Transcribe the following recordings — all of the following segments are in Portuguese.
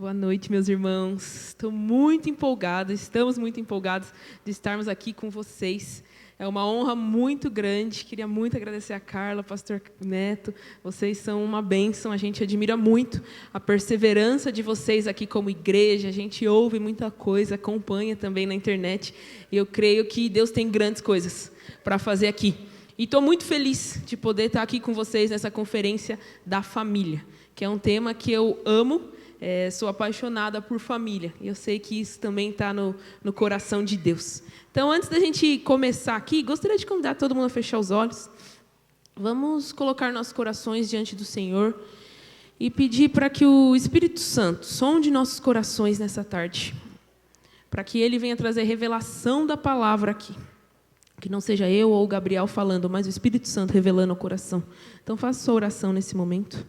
Boa noite, meus irmãos. Estou muito empolgada, estamos muito empolgados de estarmos aqui com vocês. É uma honra muito grande. Queria muito agradecer a Carla, pastor Neto. Vocês são uma bênção. A gente admira muito a perseverança de vocês aqui como igreja. A gente ouve muita coisa, acompanha também na internet. E eu creio que Deus tem grandes coisas para fazer aqui. E estou muito feliz de poder estar aqui com vocês nessa conferência da família, que é um tema que eu amo. Sou apaixonada por família. E eu sei que isso também está no coração de Deus. Então, antes da gente começar aqui, gostaria de convidar todo mundo a fechar os olhos. Vamos colocar nossos corações diante do Senhor e pedir para que o Espírito Santo sonde nossos corações nessa tarde, para que Ele venha trazer revelação da palavra aqui. Que não seja eu ou o Gabriel falando, mas o Espírito Santo revelando o coração. Então, faça sua oração nesse momento.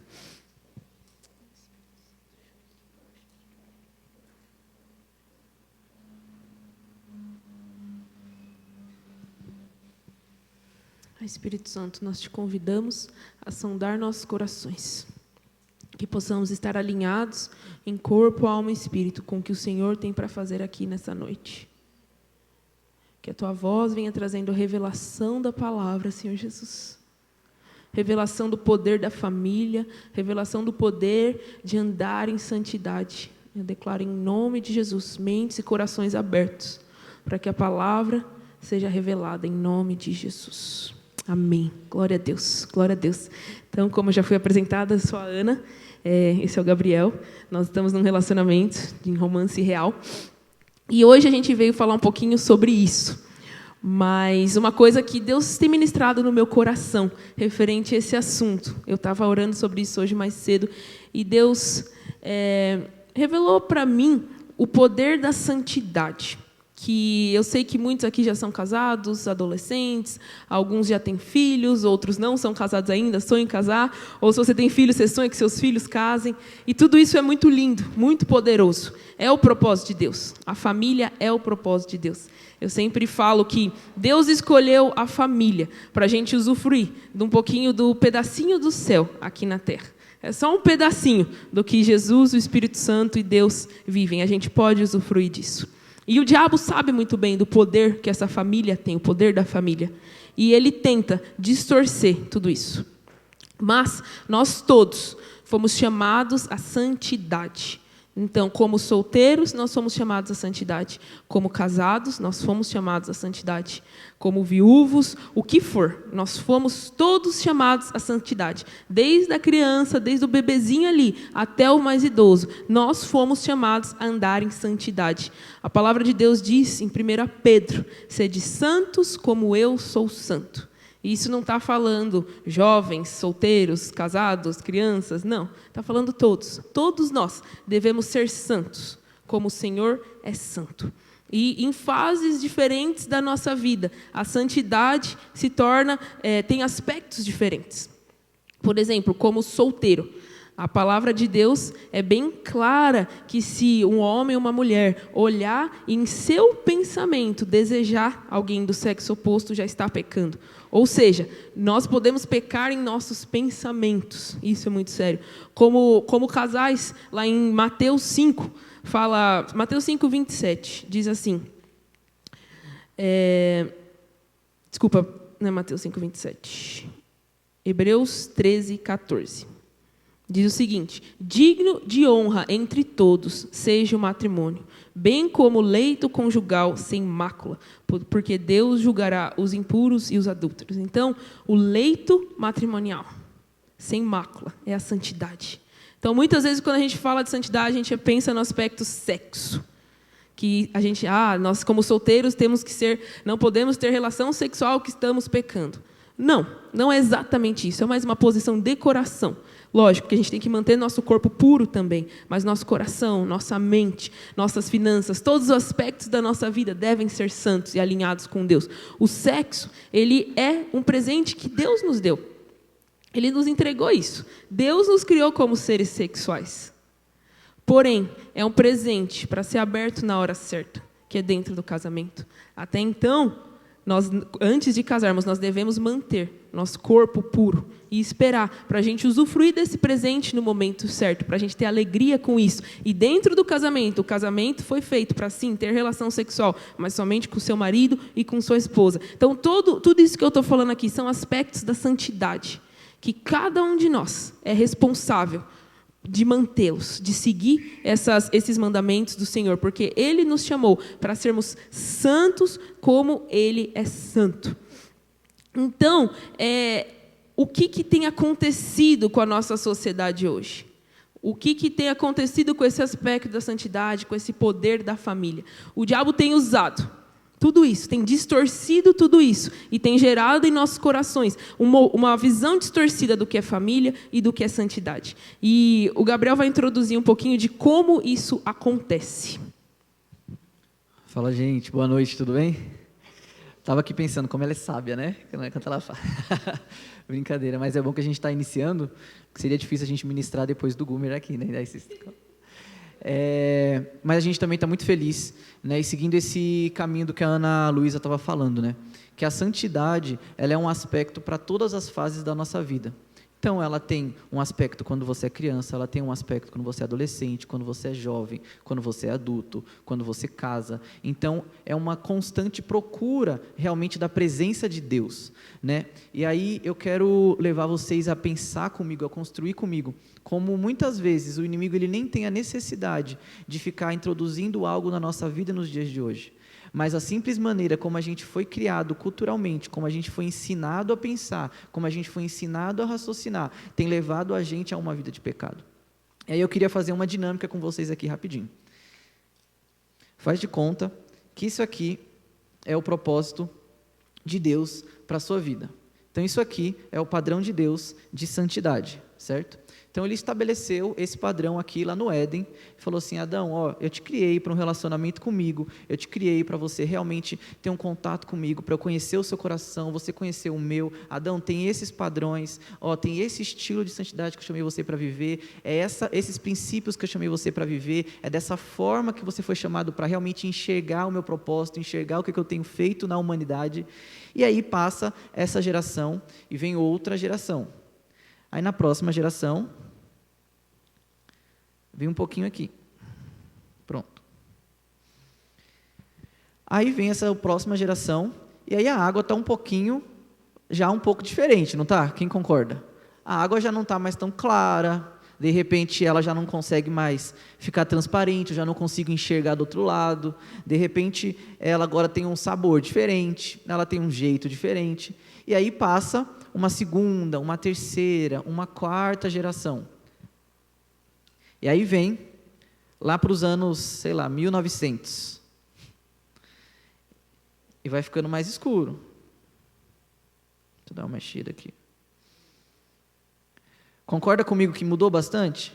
Espírito Santo, nós te convidamos a sondar nossos corações, que possamos estar alinhados em corpo, alma e espírito com o que o Senhor tem para fazer aqui nessa noite. Que a tua voz venha trazendo revelação da palavra, Senhor Jesus. Revelação do poder da família, revelação do poder de andar em santidade. Eu declaro em nome de Jesus, mentes e corações abertos, para que a palavra seja revelada em nome de Jesus. Amém. Glória a Deus. Glória a Deus. Então, como já fui apresentada, eu sou a Ana, esse é o Gabriel. Nós estamos num relacionamento de romance real. E hoje a gente veio falar um pouquinho sobre isso. Mas uma coisa que Deus tem ministrado no meu coração, referente a esse assunto. Eu estava orando sobre isso hoje mais cedo, e Deus revelou para mim o poder da santidade. Que eu sei que muitos aqui já são casados, adolescentes, alguns já têm filhos, outros não são casados ainda, sonham em casar, ou se você tem filhos, você sonha que seus filhos casem, e tudo isso é muito lindo, muito poderoso. É o propósito de Deus, a família é o propósito de Deus. Eu sempre falo que Deus escolheu a família para a gente usufruir de um pouquinho do pedacinho do céu aqui na terra. É só um pedacinho do que Jesus, o Espírito Santo e Deus vivem, a gente pode usufruir disso. E o diabo sabe muito bem do poder que essa família tem, o poder da família. E ele tenta distorcer tudo isso. Mas nós todos fomos chamados à santidade. Então, como solteiros, nós somos chamados à santidade. Como casados, nós fomos chamados à santidade. Como viúvos, o que for, nós fomos todos chamados à santidade. Desde a criança, desde o bebezinho ali, até o mais idoso, nós fomos chamados a andar em santidade. A palavra de Deus diz em 1 Pedro, sede santos como eu sou santo. E isso não está falando jovens, solteiros, casados, crianças, não. Está falando todos. Todos nós devemos ser santos, como o Senhor é santo. E em fases diferentes da nossa vida, a santidade se torna, tem aspectos diferentes. Por exemplo, como solteiro. A palavra de Deus é bem clara que se um homem ou uma mulher olhar e em seu pensamento desejar alguém do sexo oposto, já está pecando. Ou seja, nós podemos pecar em nossos pensamentos. Isso é muito sério. Como casais, lá em Mateus 5, fala, Mateus 5, 27, diz assim, desculpa, não é Mateus 5, 27, Hebreus 13, 14. Diz o seguinte, digno de honra entre todos seja o matrimônio, bem como o leito conjugal sem mácula, porque Deus julgará os impuros e os adúlteros. Então, o leito matrimonial sem mácula é a santidade. Então, muitas vezes, quando a gente fala de santidade, a gente pensa no aspecto sexo. Que a gente, nós como solteiros não podemos ter relação sexual que estamos pecando. Não, não é exatamente isso, é mais uma posição de coração. Lógico que a gente tem que manter nosso corpo puro também, mas nosso coração, nossa mente, nossas finanças, todos os aspectos da nossa vida devem ser santos e alinhados com Deus. O sexo, ele é um presente que Deus nos deu. Ele nos entregou isso. Deus nos criou como seres sexuais. Porém, é um presente para ser aberto na hora certa, que é dentro do casamento. Até então, Nós, antes de casarmos, nós devemos manter nosso corpo puro e esperar para a gente usufruir desse presente no momento certo, para a gente ter alegria com isso. E dentro do casamento, o casamento foi feito para, sim, ter relação sexual, mas somente com o seu marido e com sua esposa. Então, tudo isso que eu estou falando aqui são aspectos da santidade, que cada um de nós é responsável de mantê-los, de seguir esses mandamentos do Senhor, porque Ele nos chamou para sermos santos como Ele é santo. Então, o que tem acontecido com a nossa sociedade hoje? O que tem acontecido com esse aspecto da santidade, com esse poder da família? O diabo tem usado tudo isso, tem distorcido tudo isso e tem gerado em nossos corações uma visão distorcida do que é família e do que é santidade. E o Gabriel vai introduzir um pouquinho de como isso acontece. Fala, gente. Boa noite, tudo bem? Estava aqui pensando como ela é sábia, né? Quando ela fala. Brincadeira, mas é bom que a gente está iniciando, porque seria difícil a gente ministrar depois do Gumer aqui, né? Mas a gente também está muito feliz, né, e seguindo esse caminho do que a Ana Luísa estava falando, né, que a santidade ela é um aspecto para todas as fases da nossa vida. Então, ela tem um aspecto quando você é criança, ela tem um aspecto quando você é adolescente, quando você é jovem, quando você é adulto, quando você casa. Então, é uma constante procura realmente da presença de Deus, né? E aí eu quero levar vocês a pensar comigo, a construir comigo, como muitas vezes o inimigo ele nem tem a necessidade de ficar introduzindo algo na nossa vida nos dias de hoje. Mas a simples maneira como a gente foi criado culturalmente, como a gente foi ensinado a pensar, como a gente foi ensinado a raciocinar, tem levado a gente a uma vida de pecado. E aí eu queria fazer uma dinâmica com vocês aqui rapidinho. Faz de conta que isso aqui é o propósito de Deus para a sua vida. Então isso aqui é o padrão de Deus de santidade, certo? Então ele estabeleceu esse padrão aqui lá no Éden, falou assim: Adão, ó, eu te criei para um relacionamento comigo, eu te criei para você realmente ter um contato comigo, para eu conhecer o seu coração, você conhecer o meu. Adão, tem esses padrões, ó, tem esse estilo de santidade que eu chamei você para viver, esses princípios que eu chamei você para viver, é dessa forma que você foi chamado para realmente enxergar o meu propósito, enxergar o que eu tenho feito na humanidade. E aí passa essa geração e vem outra geração. Aí na próxima geração, vem um pouquinho aqui. Pronto. Aí vem essa próxima geração, e aí a água está um pouco diferente, não está? Quem concorda? A água já não está mais tão clara, de repente ela já não consegue mais ficar transparente, eu já não consigo enxergar do outro lado, de repente ela agora tem um sabor diferente, ela tem um jeito diferente, e aí passa uma segunda, uma terceira, uma quarta geração. E aí vem lá para os anos, sei lá, 1900. E vai ficando mais escuro. Deixa eu dar uma mexida aqui. Concorda comigo que mudou bastante?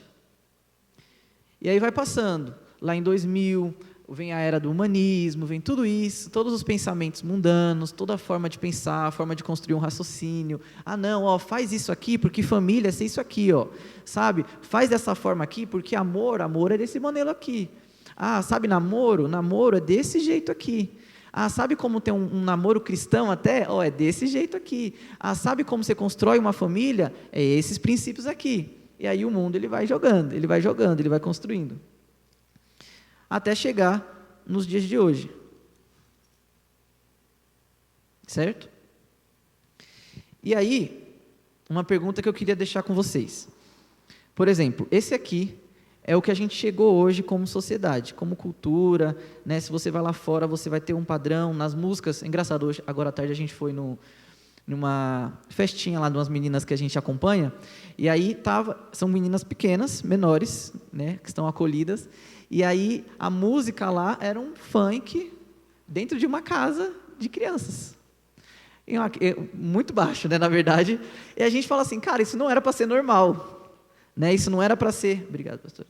E aí vai passando. Lá em 2000, vem a era do humanismo, vem tudo isso, todos os pensamentos mundanos, toda a forma de pensar, a forma de construir um raciocínio. Ah, não, ó, faz isso aqui porque família é isso aqui, ó, sabe? Faz dessa forma aqui porque amor é desse modelo aqui. Ah, sabe, namoro é desse jeito aqui. Ah, sabe como ter um namoro cristão até? Ó, é desse jeito aqui. Ah, sabe como você constrói uma família? É esses princípios aqui. E aí o mundo ele vai jogando, ele vai construindo. Até chegar nos dias de hoje. Certo? E aí, uma pergunta que eu queria deixar com vocês. Por exemplo, esse aqui é o que a gente chegou hoje como sociedade, como cultura, né? Se você vai lá fora, você vai ter um padrão nas músicas. É engraçado, hoje, agora à tarde a gente foi numa festinha lá de umas meninas que a gente acompanha, e aí são meninas pequenas, menores, né, que estão acolhidas, e aí a música lá era um funk dentro de uma casa de crianças. Muito baixo, né, na verdade. E a gente fala assim, cara, isso não era para ser normal, né? Isso não era para ser... Obrigado, pastor.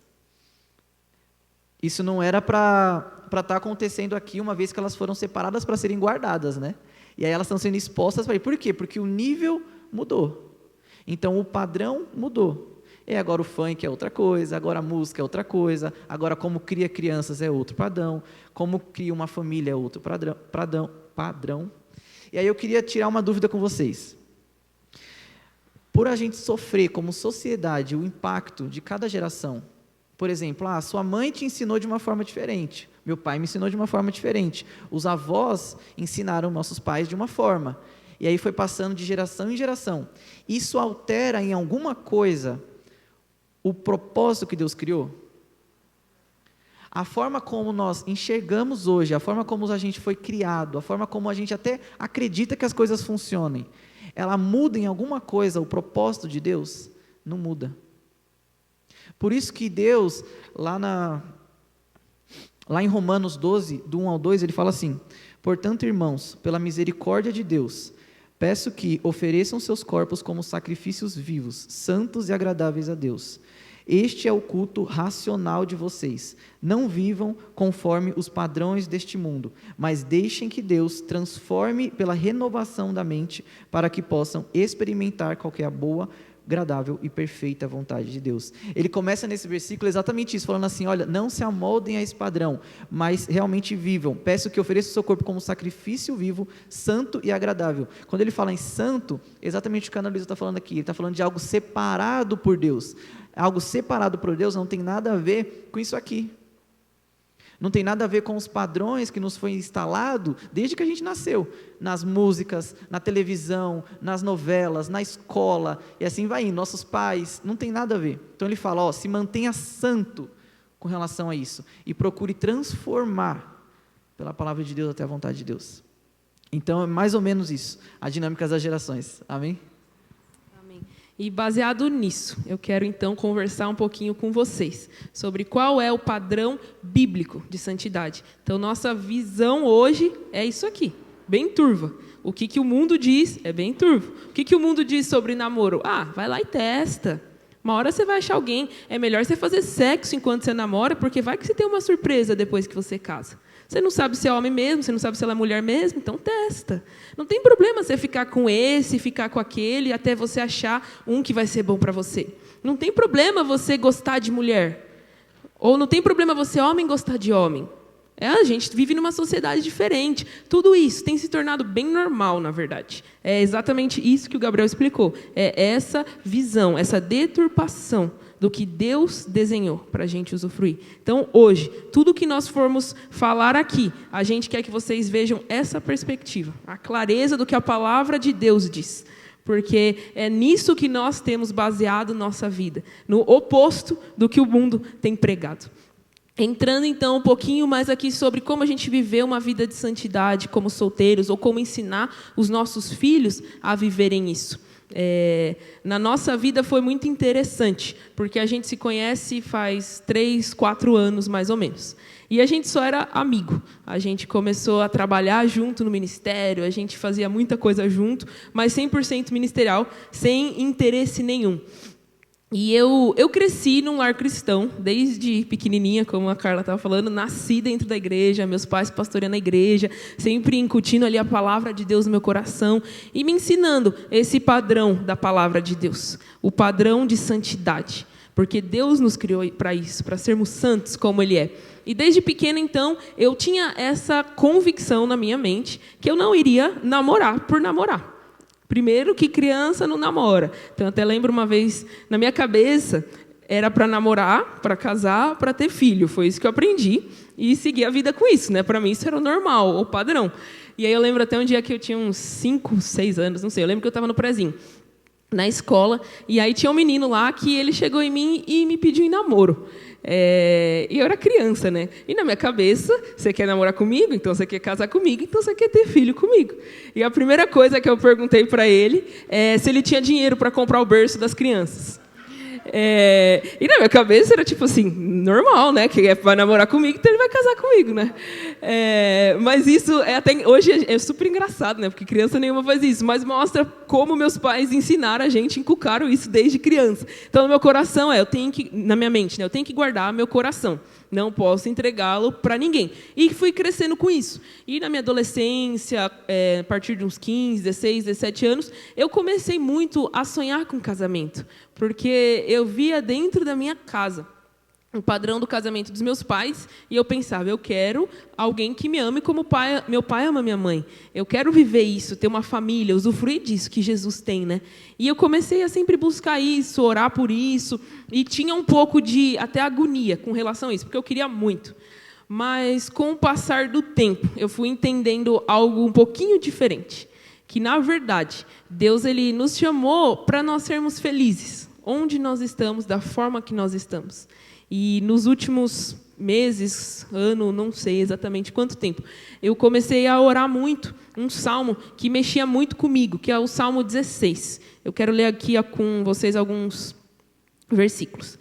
Isso não era para estar acontecendo aqui, uma vez que elas foram separadas para serem guardadas, né? E aí elas estão sendo expostas para... Por quê? Porque o nível mudou. Então, o padrão mudou. E agora o funk é outra coisa, agora a música é outra coisa, agora como cria crianças é outro padrão, como cria uma família é outro padrão. E aí eu queria tirar uma dúvida com vocês. Por a gente sofrer como sociedade o impacto de cada geração, por exemplo, sua mãe te ensinou de uma forma diferente, meu pai me ensinou de uma forma diferente, os avós ensinaram nossos pais de uma forma, e aí foi passando de geração em geração. Isso altera em alguma coisa o propósito que Deus criou? A forma como nós enxergamos hoje, a forma como a gente foi criado, a forma como a gente até acredita que as coisas funcionem, ela muda em alguma coisa o propósito de Deus? Não muda. Por isso que Deus, lá em Romanos 12, do 1 ao 2, ele fala assim: portanto, irmãos, pela misericórdia de Deus, peço que ofereçam seus corpos como sacrifícios vivos, santos e agradáveis a Deus. Este é o culto racional de vocês. Não vivam conforme os padrões deste mundo, mas deixem que Deus transforme pela renovação da mente, para que possam experimentar qual que é a boa, agradável e perfeita vontade de Deus. Ele começa nesse versículo exatamente isso, falando assim: olha, não se amoldem a esse padrão, mas realmente vivam. Peço que ofereça o seu corpo como sacrifício vivo, santo e agradável. Quando ele fala em santo, exatamente o que a Ana Luísa está falando aqui, ele está falando de algo separado por Deus. Algo separado por Deus não tem nada a ver com isso aqui. Não tem nada a ver com os padrões que nos foi instalado desde que a gente nasceu. Nas músicas, na televisão, nas novelas, na escola, e assim vai indo. Nossos pais, não tem nada a ver. Então ele fala, se mantenha santo com relação a isso. E procure transformar pela palavra de Deus até a vontade de Deus. Então é mais ou menos isso, a dinâmica das gerações. Amém? E baseado nisso, eu quero então conversar um pouquinho com vocês sobre qual é o padrão bíblico de santidade. Então, nossa visão hoje é isso aqui, bem turva. O que o mundo diz é bem turvo. O que o mundo diz sobre namoro? Vai lá e testa. Uma hora você vai achar alguém. É melhor você fazer sexo enquanto você namora, porque vai que você tem uma surpresa depois que você casa. Você não sabe se é homem mesmo, você não sabe se ela é mulher mesmo, então testa. Não tem problema você ficar com esse, ficar com aquele, até você achar um que vai ser bom para você. Não tem problema você gostar de mulher. Ou não tem problema você, homem, gostar de homem. A gente vive numa sociedade diferente. Tudo isso tem se tornado bem normal, na verdade. É exatamente isso que o Gabriel explicou. É essa visão, essa deturpação do que Deus desenhou para a gente usufruir. Então, hoje, tudo que nós formos falar aqui, a gente quer que vocês vejam essa perspectiva, a clareza do que a palavra de Deus diz. Porque é nisso que nós temos baseado nossa vida, no oposto do que o mundo tem pregado. Entrando, então, um pouquinho mais aqui sobre como a gente viver uma vida de santidade como solteiros, ou como ensinar os nossos filhos a viverem isso. Na nossa vida foi muito interessante, porque a gente se conhece faz 3, 4 anos, mais ou menos. E a gente só era amigo. A gente começou a trabalhar junto no ministério, a gente fazia muita coisa junto, mas 100% ministerial, sem interesse nenhum. E eu cresci num lar cristão, desde pequenininha, como a Carla estava falando, nasci dentro da igreja, meus pais pastoreando a igreja, sempre incutindo ali a palavra de Deus no meu coração e me ensinando esse padrão da palavra de Deus, o padrão de santidade, porque Deus nos criou para isso, para sermos santos como Ele é. E desde pequena, então, eu tinha essa convicção na minha mente que eu não iria namorar por namorar. Primeiro que criança não namora. Então, eu até lembro uma vez, na minha cabeça, era para namorar, para casar, para ter filho. Foi isso que eu aprendi e segui a vida com isso, né? Para mim, isso era o normal, o padrão. E aí eu lembro até um dia que eu tinha uns 5, 6 anos, não sei. Eu lembro que eu estava no prezinho, na escola, e aí tinha um menino lá que ele chegou em mim e me pediu em namoro. E eu era criança, né? E na minha cabeça, você quer namorar comigo? Então você quer casar comigo? Então você quer ter filho comigo? E a primeira coisa que eu perguntei para ele é se ele tinha dinheiro para comprar o berço das crianças. E na minha cabeça era tipo assim, normal, né? Que vai namorar comigo, então ele vai casar comigo, né? Mas isso até hoje é super engraçado, né? Porque criança nenhuma faz isso, mas mostra como meus pais ensinaram a gente, inculcaram isso desde criança. Então, no meu coração na minha mente, né? Eu tenho que guardar meu coração. Não posso entregá-lo para ninguém. E fui crescendo com isso. E na minha adolescência, a partir de uns 15, 16, 17 anos, eu comecei muito a sonhar com casamento. Porque eu via dentro da minha casa o padrão do casamento dos meus pais, e eu pensava, eu quero alguém que me ame como meu pai ama minha mãe. Eu quero viver isso, ter uma família, usufruir disso que Jesus tem, né? E eu comecei a sempre buscar isso, orar por isso, e tinha um pouco de até agonia com relação a isso, porque eu queria muito. Mas com o passar do tempo, eu fui entendendo algo um pouquinho diferente, que na verdade Deus ele nos chamou para nós sermos felizes, onde nós estamos, da forma que nós estamos. E nos últimos meses, ano, não sei exatamente quanto tempo, eu comecei a orar muito um salmo que mexia muito comigo, que é o Salmo 16. Eu quero ler aqui com vocês alguns versículos.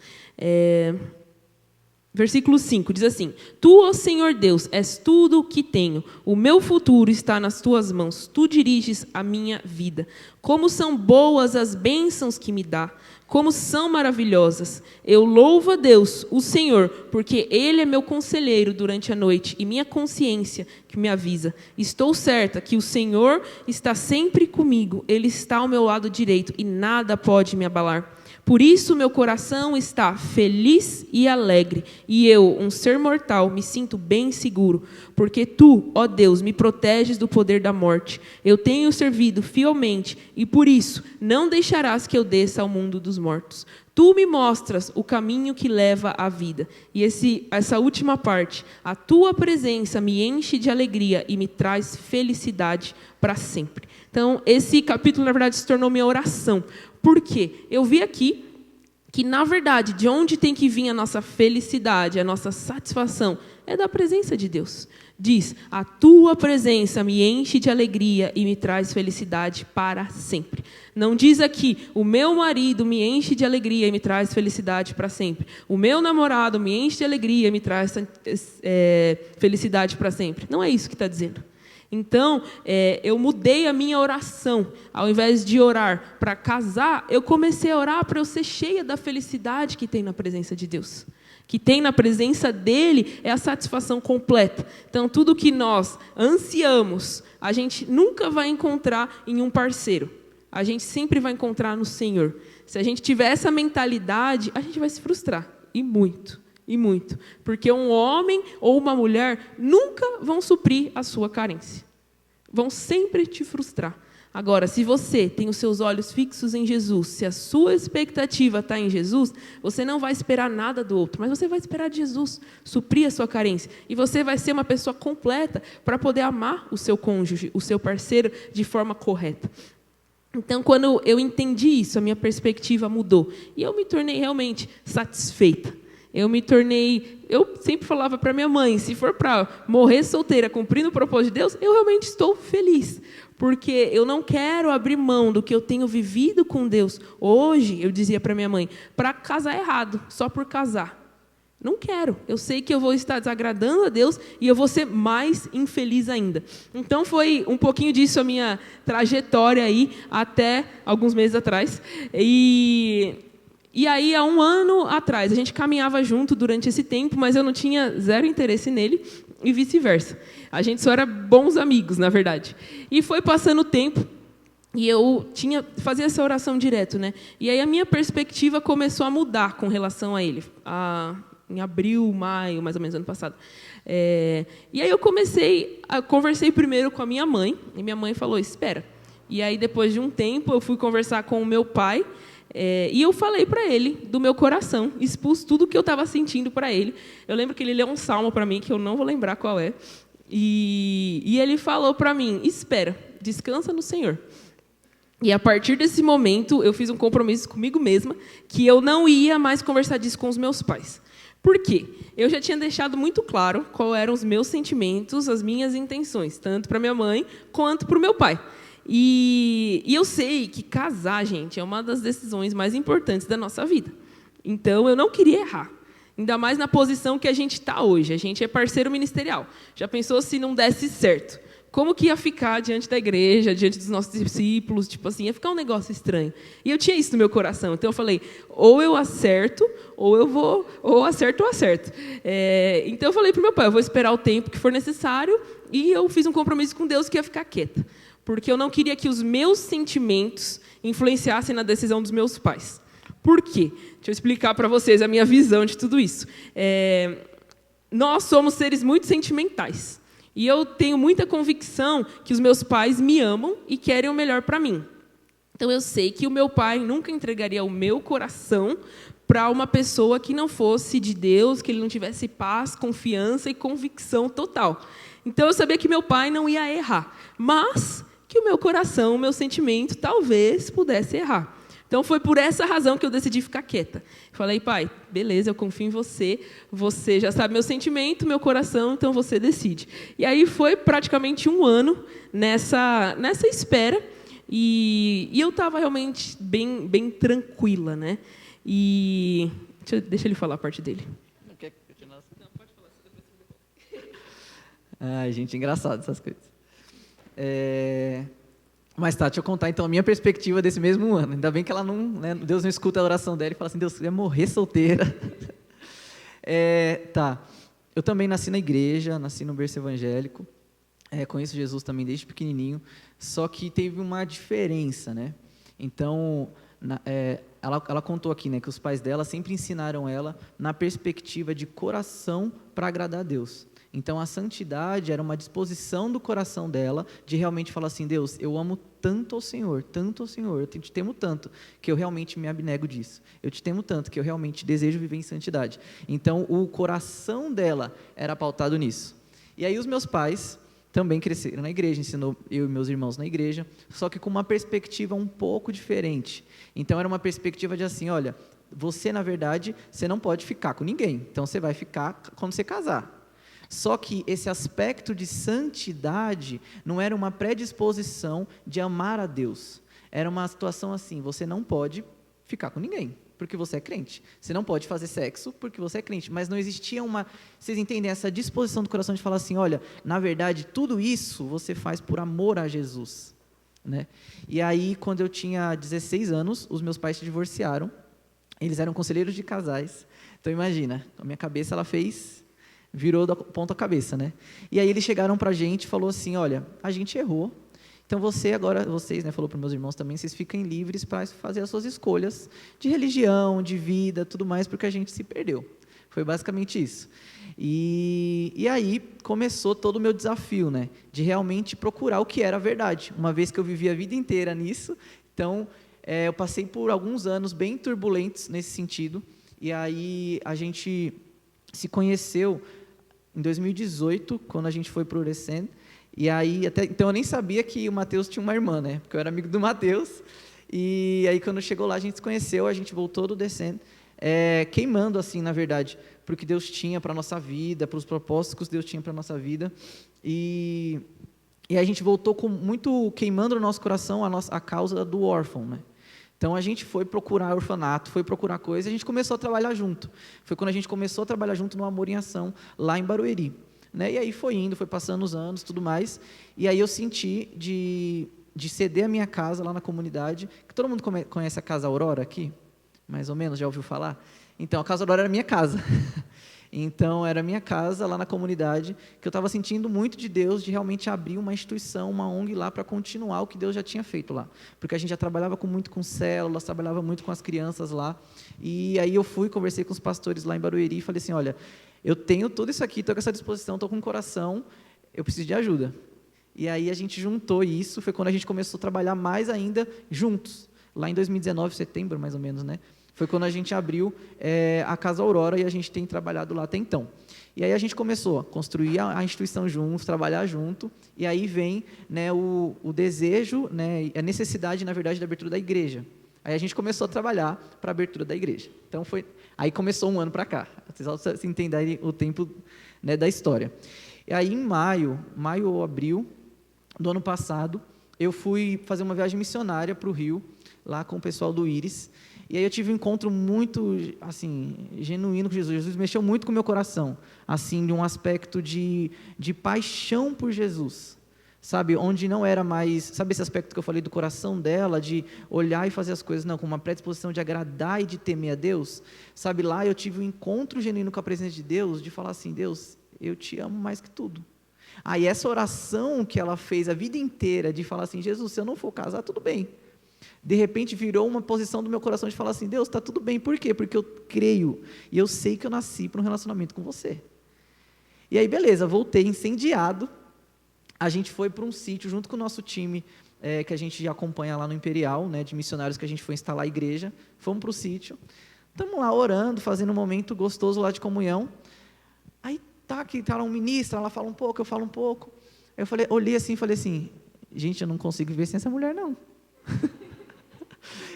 Versículo 5 diz assim: Tu, ó Senhor Deus, és tudo o que tenho. O meu futuro está nas tuas mãos. Tu diriges a minha vida. Como são boas as bênçãos que me dá. Como são maravilhosas. Eu louvo a Deus, o Senhor, porque Ele é meu conselheiro durante a noite e minha consciência que me avisa. Estou certa que o Senhor está sempre comigo. Ele está ao meu lado direito e nada pode me abalar. Por isso meu coração está feliz e alegre, e eu, um ser mortal, me sinto bem seguro, porque Tu, ó Deus, me proteges do poder da morte. Eu tenho servido fielmente, e por isso não deixarás que eu desça ao mundo dos mortos. Tu me mostras o caminho que leva à vida. E essa última parte, a Tua presença me enche de alegria e me traz felicidade para sempre. Então, esse capítulo, na verdade, se tornou minha oração. Por quê? Eu vi aqui que, na verdade, de onde tem que vir a nossa felicidade, a nossa satisfação, é da presença de Deus. Diz, a Tua presença me enche de alegria e me traz felicidade para sempre. Não diz aqui, o meu marido me enche de alegria e me traz felicidade para sempre. O meu namorado me enche de alegria e me traz felicidade para sempre. Não é isso que está dizendo. Então, eu mudei a minha oração. Ao invés de orar para casar, eu comecei a orar para eu ser cheia da felicidade que tem na presença de Deus. Que tem na presença dEle é a satisfação completa. Então, tudo que nós ansiamos, a gente nunca vai encontrar em um parceiro. A gente sempre vai encontrar no Senhor. Se a gente tiver essa mentalidade, a gente vai se frustrar. E muito. E muito. Porque um homem ou uma mulher nunca vão suprir a sua carência. Vão sempre te frustrar. Agora, se você tem os seus olhos fixos em Jesus, se a sua expectativa está em Jesus, você não vai esperar nada do outro, mas você vai esperar de Jesus suprir a sua carência. E você vai ser uma pessoa completa para poder amar o seu cônjuge, o seu parceiro, de forma correta. Então, quando eu entendi isso, a minha perspectiva mudou. E eu me tornei realmente satisfeita. Eu sempre falava para minha mãe, se for para morrer solteira, cumprindo o propósito de Deus, eu realmente estou feliz, porque eu não quero abrir mão do que eu tenho vivido com Deus. Hoje, eu dizia para minha mãe, para casar errado, só por casar. Não quero, eu sei que eu vou estar desagradando a Deus e eu vou ser mais infeliz ainda. Então, foi um pouquinho disso a minha trajetória aí, até alguns meses atrás. E aí, há um ano atrás, a gente caminhava junto durante esse tempo, mas eu não tinha zero interesse nele e vice-versa. A gente só era bons amigos, na verdade. E foi passando o tempo e eu fazia essa oração direto, né? E aí a minha perspectiva começou a mudar com relação a ele. Em abril, maio, mais ou menos, ano passado. E aí eu conversei primeiro com a minha mãe, e minha mãe falou, espera. E aí, depois de um tempo, eu fui conversar com o meu pai, e eu falei para ele do meu coração, expus tudo o que eu estava sentindo para ele. Eu lembro que ele leu um salmo para mim, que eu não vou lembrar qual é, e ele falou para mim, espera, descansa no Senhor. E a partir desse momento, eu fiz um compromisso comigo mesma, que eu não ia mais conversar disso com os meus pais. Por quê? Eu já tinha deixado muito claro quais eram os meus sentimentos, as minhas intenções, tanto para minha mãe quanto para o meu pai. E eu sei que casar, gente, é uma das decisões mais importantes da nossa vida. Então, eu não queria errar. Ainda mais na posição que a gente está hoje. A gente é parceiro ministerial. Já pensou se não desse certo? Como que ia ficar diante da igreja, diante dos nossos discípulos? Tipo assim, ia ficar um negócio estranho. E eu tinha isso no meu coração. Então, eu falei, ou eu acerto, ou acerto. Então, eu falei para o meu pai, eu vou esperar o tempo que for necessário, e eu fiz um compromisso com Deus que ia ficar quieta. Porque eu não queria que os meus sentimentos influenciassem na decisão dos meus pais. Por quê? Deixa eu explicar para vocês a minha visão de tudo isso. Nós somos seres muito sentimentais. E eu tenho muita convicção que os meus pais me amam e querem o melhor para mim. Então, eu sei que o meu pai nunca entregaria o meu coração para uma pessoa que não fosse de Deus, que ele não tivesse paz, confiança e convicção total. Então, eu sabia que meu pai não ia errar, mas que o meu coração, o meu sentimento, talvez pudesse errar. Então, foi por essa razão que eu decidi ficar quieta. Falei, pai, beleza, eu confio em você, você já sabe meu sentimento, meu coração, então você decide. E aí foi praticamente 1 ano nessa espera, e eu estava realmente bem tranquila, né? E deixa ele falar a parte dele. Não quer continuar? Não, pode falar. Ai, gente, engraçado essas coisas. Mas tá, deixa eu contar então a minha perspectiva desse mesmo ano. Ainda bem que ela não, né, Deus não escuta a oração dela e fala assim, Deus, você ia morrer solteira. Tá, eu também nasci na igreja, nasci no berço evangélico. Conheço Jesus também desde pequenininho, só que teve uma diferença, né? Então, ela contou aqui, né, que os pais dela sempre ensinaram ela na perspectiva de coração para agradar a Deus. Então, a santidade era uma disposição do coração dela de realmente falar assim, Deus, eu amo tanto ao Senhor, eu te temo tanto, que eu realmente me abnego disso. Eu te temo tanto, que eu realmente desejo viver em santidade. Então, o coração dela era pautado nisso. E aí, os meus pais também cresceram na igreja, ensinou eu e meus irmãos na igreja, só que com uma perspectiva um pouco diferente. Então, era uma perspectiva de assim, olha, você, na verdade, você não pode ficar com ninguém, então você vai ficar quando você casar. Só que esse aspecto de santidade não era uma predisposição de amar a Deus. Era uma situação assim, você não pode ficar com ninguém, porque você é crente. Você não pode fazer sexo, porque você é crente. Mas não existia vocês entendem, essa disposição do coração de falar assim, olha, na verdade, tudo isso você faz por amor a Jesus. Né? E aí, quando eu tinha 16 anos, os meus pais se divorciaram. Eles eram conselheiros de casais. Então, imagina, a minha cabeça, virou da ponta cabeça, né? E aí eles chegaram para a gente e falou assim, olha, a gente errou, então vocês, né, falou para meus irmãos também, vocês fiquem livres para fazer as suas escolhas de religião, de vida, tudo mais, porque a gente se perdeu. Foi basicamente isso. E aí começou todo o meu desafio, né, de realmente procurar o que era a verdade, uma vez que eu vivi a vida inteira nisso. Então, eu passei por alguns anos bem turbulentos nesse sentido, e aí a gente se conheceu em 2018, quando a gente foi para o Urecen, e aí, então eu nem sabia que o Mateus tinha uma irmã, né, porque eu era amigo do Mateus, e aí quando chegou lá a gente se conheceu, a gente voltou do Urecen, queimando assim, na verdade, para o que Deus tinha para a nossa vida, para os propósitos que Deus tinha para a nossa vida, e a gente voltou com muito queimando no nosso coração a causa do órfão, né. Então, a gente foi procurar orfanato, foi procurar coisa, e a gente começou a trabalhar junto. Foi quando a gente começou a trabalhar junto no Amor em Ação, lá em Barueri. Né? E aí foi passando os anos, tudo mais, e aí eu senti de ceder a minha casa lá na comunidade, que todo mundo conhece a Casa Aurora aqui? Mais ou menos, já ouviu falar? Então, a Casa Aurora era minha casa. Então, era a minha casa lá na comunidade, que eu estava sentindo muito de Deus, de realmente abrir uma instituição, uma ONG lá, para continuar o que Deus já tinha feito lá. Porque a gente já trabalhava muito com células, trabalhava muito com as crianças lá, e aí eu conversei com os pastores lá em Barueri, e falei assim, olha, eu tenho tudo isso aqui, estou com essa disposição, estou com o coração, eu preciso de ajuda. E aí a gente juntou isso, foi quando a gente começou a trabalhar mais ainda juntos, lá em 2019, setembro mais ou menos, né? Foi quando a gente abriu a Casa Aurora e a gente tem trabalhado lá até então. E aí a gente começou a construir a instituição juntos, trabalhar junto, e aí vem, né, o desejo, né, a necessidade, na verdade, da abertura da igreja. Aí a gente começou a trabalhar para a abertura da igreja. Então, aí começou 1 ano para cá, vocês entenderem o tempo, né, da história. E aí, em maio ou abril do ano passado, eu fui fazer uma viagem missionária para o Rio, lá com o pessoal do Íris. E aí eu tive um encontro muito, assim, genuíno com Jesus. Jesus mexeu muito com o meu coração, assim, de um aspecto de paixão por Jesus, sabe? Onde não era mais, sabe esse aspecto que eu falei do coração dela, de olhar e fazer as coisas, não, com uma predisposição de agradar e de temer a Deus, sabe? Lá eu tive um encontro genuíno com a presença de Deus, de falar assim, Deus, eu te amo mais que tudo. Aí essa oração que ela fez a vida inteira, de falar assim, Jesus, se eu não for casar, tudo bem. De repente virou uma posição do meu coração de falar assim, Deus, está tudo bem, por quê? Porque eu creio, e eu sei que eu nasci para um relacionamento com você. E aí, beleza, voltei incendiado, a gente foi para um sítio junto com o nosso time, que a gente já acompanha lá no Imperial, né, de missionários que a gente foi instalar a igreja, fomos para o sítio, estamos lá orando, fazendo um momento gostoso lá de comunhão, aí aqui tá um ministro, ela fala um pouco, eu falo um pouco, eu olhei assim e falei assim, gente, eu não consigo viver sem essa mulher não.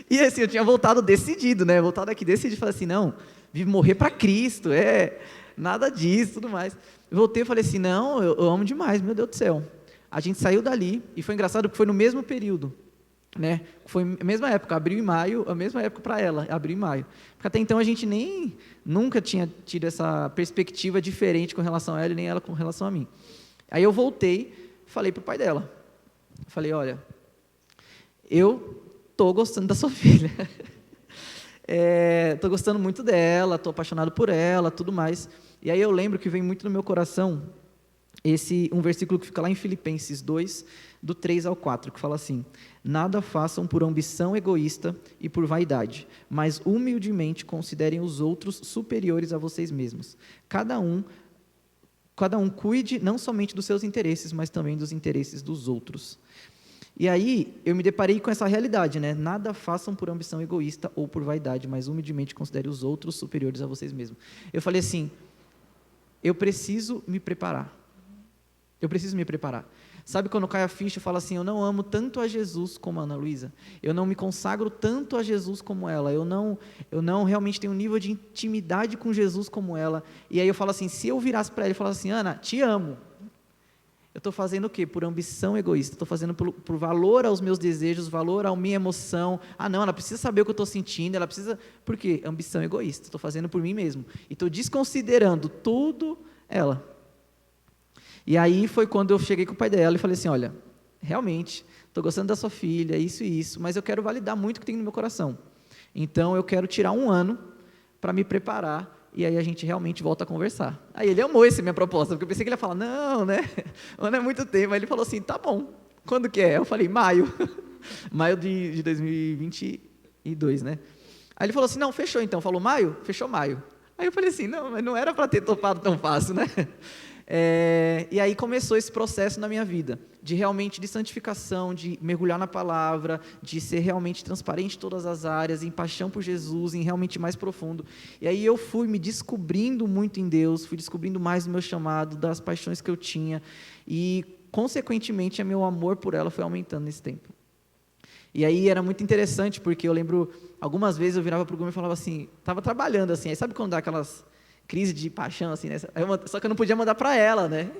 E assim, eu tinha voltado decidido, né, voltado aqui decidido, falei assim, não, vivo morrer para Cristo, nada disso, tudo mais. Eu voltei e falei assim, não, eu amo demais, meu Deus do céu. A gente saiu dali, e foi engraçado porque foi no mesmo período, né? Foi a mesma época, abril e maio, a mesma época para ela, abril e maio. Porque até então a gente nunca tinha tido essa perspectiva diferente com relação a ela, e nem ela com relação a mim. Aí eu voltei, falei para o pai dela, falei, olha, eu estou gostando da sua filha, estou gostando muito dela, estou apaixonado por ela, tudo mais. E aí eu lembro que vem muito no meu coração um versículo que fica lá em Filipenses 2, do 3 ao 4, que fala assim, nada façam por ambição egoísta e por vaidade, mas humildemente considerem os outros superiores a vocês mesmos. Cada um cuide não somente dos seus interesses, mas também dos interesses dos outros. E aí eu me deparei com essa realidade, né? Nada façam por ambição egoísta ou por vaidade, mas humildemente considerem os outros superiores a vocês mesmos. Eu falei assim, eu preciso me preparar. Eu preciso me preparar. Sabe quando cai a ficha e fala assim, eu não amo tanto a Jesus como a Ana Luísa, eu não me consagro tanto a Jesus como ela, eu não realmente tenho um nível de intimidade com Jesus como ela, e aí eu falo assim, se eu virasse para ela e falasse assim, Ana, te amo, eu estou fazendo o quê? Por ambição egoísta, estou fazendo por valor aos meus desejos, valor à minha emoção, não, ela precisa saber o que eu estou sentindo, ela precisa, por quê? Ambição egoísta, estou fazendo por mim mesmo, e estou desconsiderando tudo ela. E aí foi quando eu cheguei com o pai dela e falei assim, olha, realmente, estou gostando da sua filha, isso e isso, mas eu quero validar muito o que tem no meu coração. Então, eu quero tirar 1 ano para me preparar, e aí a gente realmente volta a conversar. Aí ele amou essa minha proposta, porque eu pensei que ele ia falar, não, né, não é muito tempo. Aí ele falou assim, tá bom, quando que é? Eu falei, maio, maio de 2022, né. Aí ele falou assim, não, fechou então, falou maio? Fechou maio. Aí eu falei assim, não, mas não era para ter topado tão fácil, né. E aí começou esse processo na minha vida, de santificação, de mergulhar na palavra, de ser realmente transparente em todas as áreas, em paixão por Jesus, em realmente mais profundo. E aí eu fui me descobrindo muito em Deus, fui descobrindo mais do meu chamado, das paixões que eu tinha, e consequentemente o meu amor por ela foi aumentando nesse tempo. E aí era muito interessante, porque eu lembro, algumas vezes eu virava para o Guilherme e falava assim, estava trabalhando assim, aí sabe quando dá aquelas crise de paixão, assim, né? Só que eu não podia mandar para ela, né?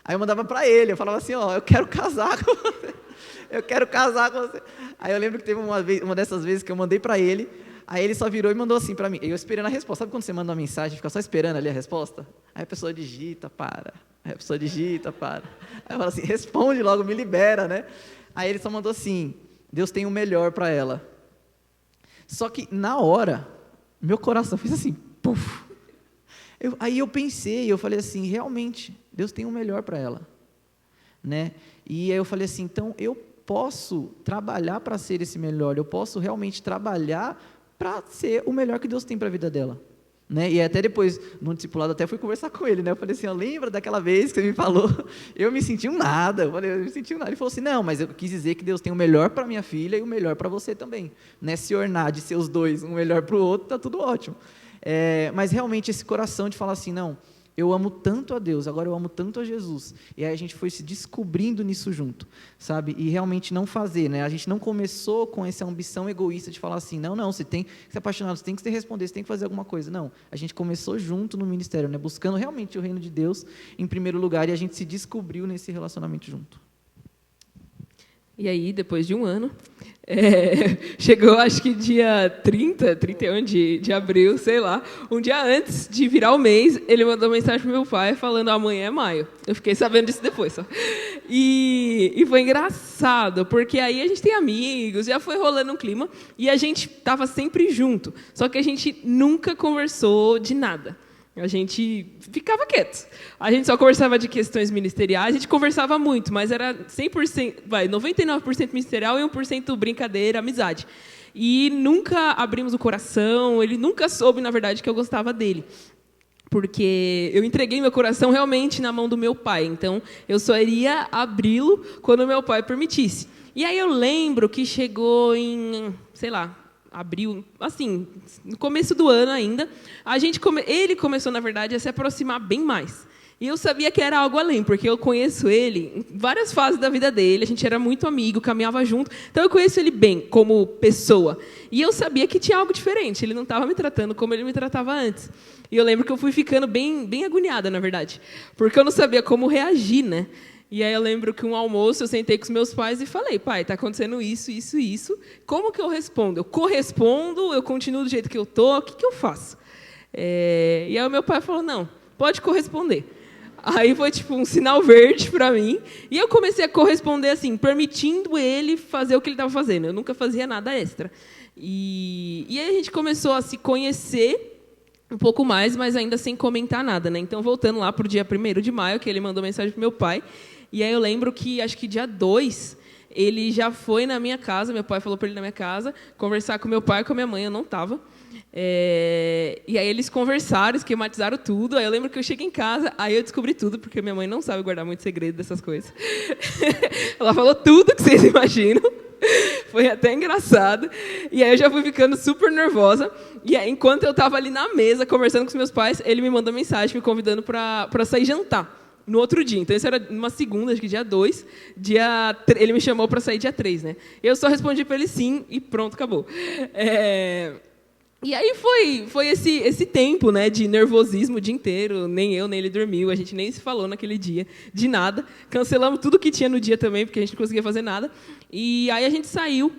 Aí eu mandava para ele, eu falava assim, eu quero casar com você, eu quero casar com você. Aí eu lembro que teve uma dessas vezes que eu mandei para ele, aí ele só virou e mandou assim para mim, eu esperando a resposta. Sabe quando você manda uma mensagem, fica só esperando ali a resposta? Aí a pessoa digita, para. Aí a pessoa digita, para. Aí eu falo assim, responde logo, me libera, né? Aí ele só mandou assim, Deus tem o melhor para ela. Só que na hora, meu coração fez assim, puf. Aí eu pensei, eu falei assim, realmente, Deus tem o melhor para ela, né? E aí eu falei assim, então eu posso trabalhar para ser esse melhor, eu posso realmente trabalhar para ser o melhor que Deus tem para a vida dela, né? E até depois, no discipulado, até fui conversar com ele, né? Eu falei assim, lembra daquela vez que você me falou? Eu me senti um nada, eu me senti um nada. Ele falou assim, não, mas eu quis dizer que Deus tem o melhor para minha filha e o melhor para você também, né? Se ornar de ser os dois, um melhor para o outro, tá tudo ótimo. Mas realmente esse coração de falar assim, não, eu amo tanto a Deus, agora eu amo tanto a Jesus, e aí a gente foi se descobrindo nisso junto, sabe, e realmente não fazer, né, a gente não começou com essa ambição egoísta de falar assim, não, você tem que ser apaixonado, você tem que se responder, você tem que fazer alguma coisa, não, a gente começou junto no ministério, né, buscando realmente o reino de Deus em primeiro lugar, e a gente se descobriu nesse relacionamento junto. E aí, depois de 1 ano, chegou, acho que dia 31 de abril, sei lá, um dia antes de virar o mês, ele mandou mensagem para meu pai falando, amanhã é maio. Eu fiquei sabendo disso depois, só. E foi engraçado, porque aí a gente tem amigos, já foi rolando um clima, e a gente estava sempre junto, só que a gente nunca conversou de nada. A gente ficava quieto. A gente só conversava de questões ministeriais, a gente conversava muito, mas era 100%, 99% ministerial e 1% brincadeira, amizade. E nunca abrimos o coração, ele nunca soube, na verdade, que eu gostava dele. Porque eu entreguei meu coração realmente na mão do meu pai. Então, eu só iria abri-lo quando meu pai permitisse. E aí eu lembro que chegou em, sei lá, abril, assim, no começo do ano ainda, ele começou, na verdade, a se aproximar bem mais. E eu sabia que era algo além, porque eu conheço ele em várias fases da vida dele, a gente era muito amigo, caminhava junto, então eu conheço ele bem como pessoa. E eu sabia que tinha algo diferente, ele não estava me tratando como ele me tratava antes. E eu lembro que eu fui ficando bem agoniada, na verdade, porque eu não sabia como reagir, né? E aí eu lembro que um almoço eu sentei com os meus pais e falei, pai, está acontecendo isso, isso, isso, como que eu respondo? Eu correspondo, eu continuo do jeito que eu estou, o que eu faço? E aí o meu pai falou, não, pode corresponder. Aí foi tipo um sinal verde para mim, e eu comecei a corresponder assim, permitindo ele fazer o que ele estava fazendo, eu nunca fazia nada extra. E aí a gente começou a se conhecer um pouco mais, mas ainda sem comentar nada, né? Então, voltando lá para o dia 1º de maio, que ele mandou mensagem para meu pai, e aí eu lembro que, acho que dia 2, ele já foi na minha casa, meu pai falou para ele ir na minha casa, conversar com meu pai e com a minha mãe, eu não estava. E aí eles conversaram, esquematizaram tudo, aí eu lembro que eu cheguei em casa, aí eu descobri tudo, porque minha mãe não sabe guardar muito segredo dessas coisas. Ela falou tudo que vocês imaginam. Foi até engraçado. E aí eu já fui ficando super nervosa. E aí, enquanto eu estava ali na mesa, conversando com os meus pais, ele me mandou mensagem me convidando para sair jantar no outro dia. Então, isso era numa segunda, acho que dia 2. Ele me chamou para sair dia 3, né? Eu só respondi para ele sim e pronto, acabou. E aí foi esse tempo, né, de nervosismo o dia inteiro, nem eu, nem ele dormiu, a gente nem se falou naquele dia, de nada. Cancelamos tudo que tinha no dia também, porque a gente não conseguia fazer nada. E aí a gente saiu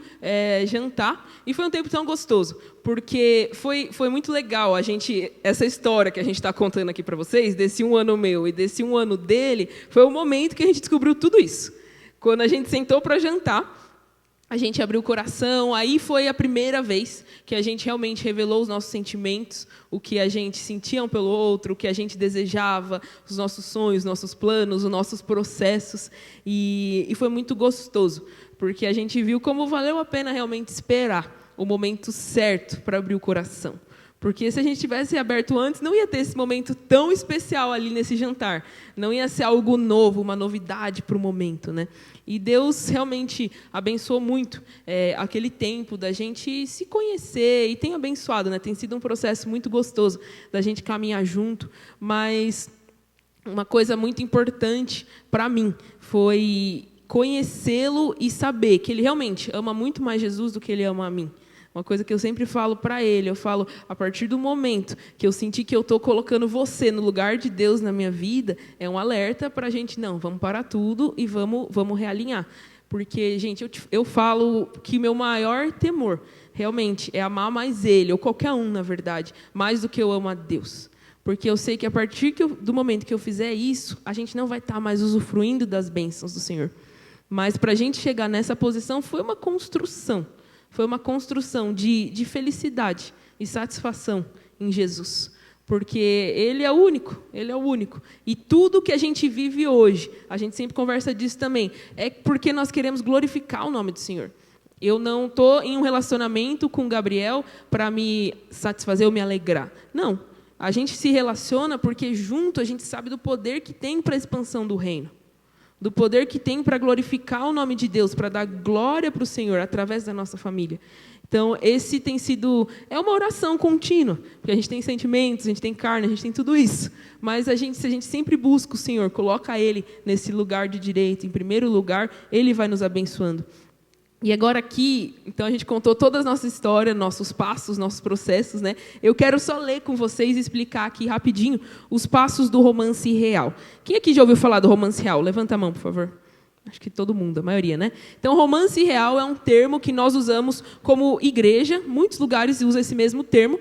jantar, e foi um tempo tão gostoso, porque foi muito legal essa história que a gente está contando aqui para vocês, desse 1 ano meu e desse 1 ano dele, foi o momento que a gente descobriu tudo isso. Quando a gente sentou para jantar, a gente abriu o coração, aí foi a primeira vez que a gente realmente revelou os nossos sentimentos, o que a gente sentia um pelo outro, o que a gente desejava, os nossos sonhos, nossos planos, os nossos processos, e foi muito gostoso, porque a gente viu como valeu a pena realmente esperar o momento certo para abrir o coração. Porque se a gente tivesse aberto antes, não ia ter esse momento tão especial ali nesse jantar. Não ia ser algo novo, uma novidade para o momento, né? E Deus realmente abençoou muito aquele tempo da gente se conhecer, e tem abençoado, né? Tem sido um processo muito gostoso da gente caminhar junto, mas uma coisa muito importante para mim foi conhecê-lo e saber que ele realmente ama muito mais Jesus do que ele ama a mim. Uma coisa que eu sempre falo para ele, eu falo, a partir do momento que eu senti que eu estou colocando você no lugar de Deus na minha vida, é um alerta para a gente, não, vamos parar tudo e vamos realinhar. Porque, gente, eu falo que meu maior temor, realmente, é amar mais ele, ou qualquer um, na verdade, mais do que eu amo a Deus. Porque eu sei que a partir do momento que eu fizer isso, a gente não vai estar mais usufruindo das bênçãos do Senhor. Mas para a gente chegar nessa posição, foi uma construção. Foi uma construção de felicidade e satisfação em Jesus. Porque Ele é o único, Ele é o único. E tudo que a gente vive hoje, a gente sempre conversa disso também, é porque nós queremos glorificar o nome do Senhor. Eu não estou em um relacionamento com o Gabriel para me satisfazer ou me alegrar. Não. A gente se relaciona porque junto a gente sabe do poder que tem para a expansão do reino. Do poder que tem para glorificar o nome de Deus, para dar glória para o Senhor através da nossa família. Então, esse tem sido... É uma oração contínua, porque a gente tem sentimentos, a gente tem carne, a gente tem tudo isso. Mas se a gente sempre busca o Senhor, coloca Ele nesse lugar de direito, em primeiro lugar, Ele vai nos abençoando. E agora aqui, então a gente contou toda a nossa história, nossos passos, nossos processos, né? Eu quero só ler com vocês e explicar aqui rapidinho os passos do romance real. Quem aqui já ouviu falar do romance real? Levanta a mão, por favor. Acho que todo mundo, a maioria, né? Então, romance real é um termo que nós usamos como igreja, muitos lugares usam esse mesmo termo,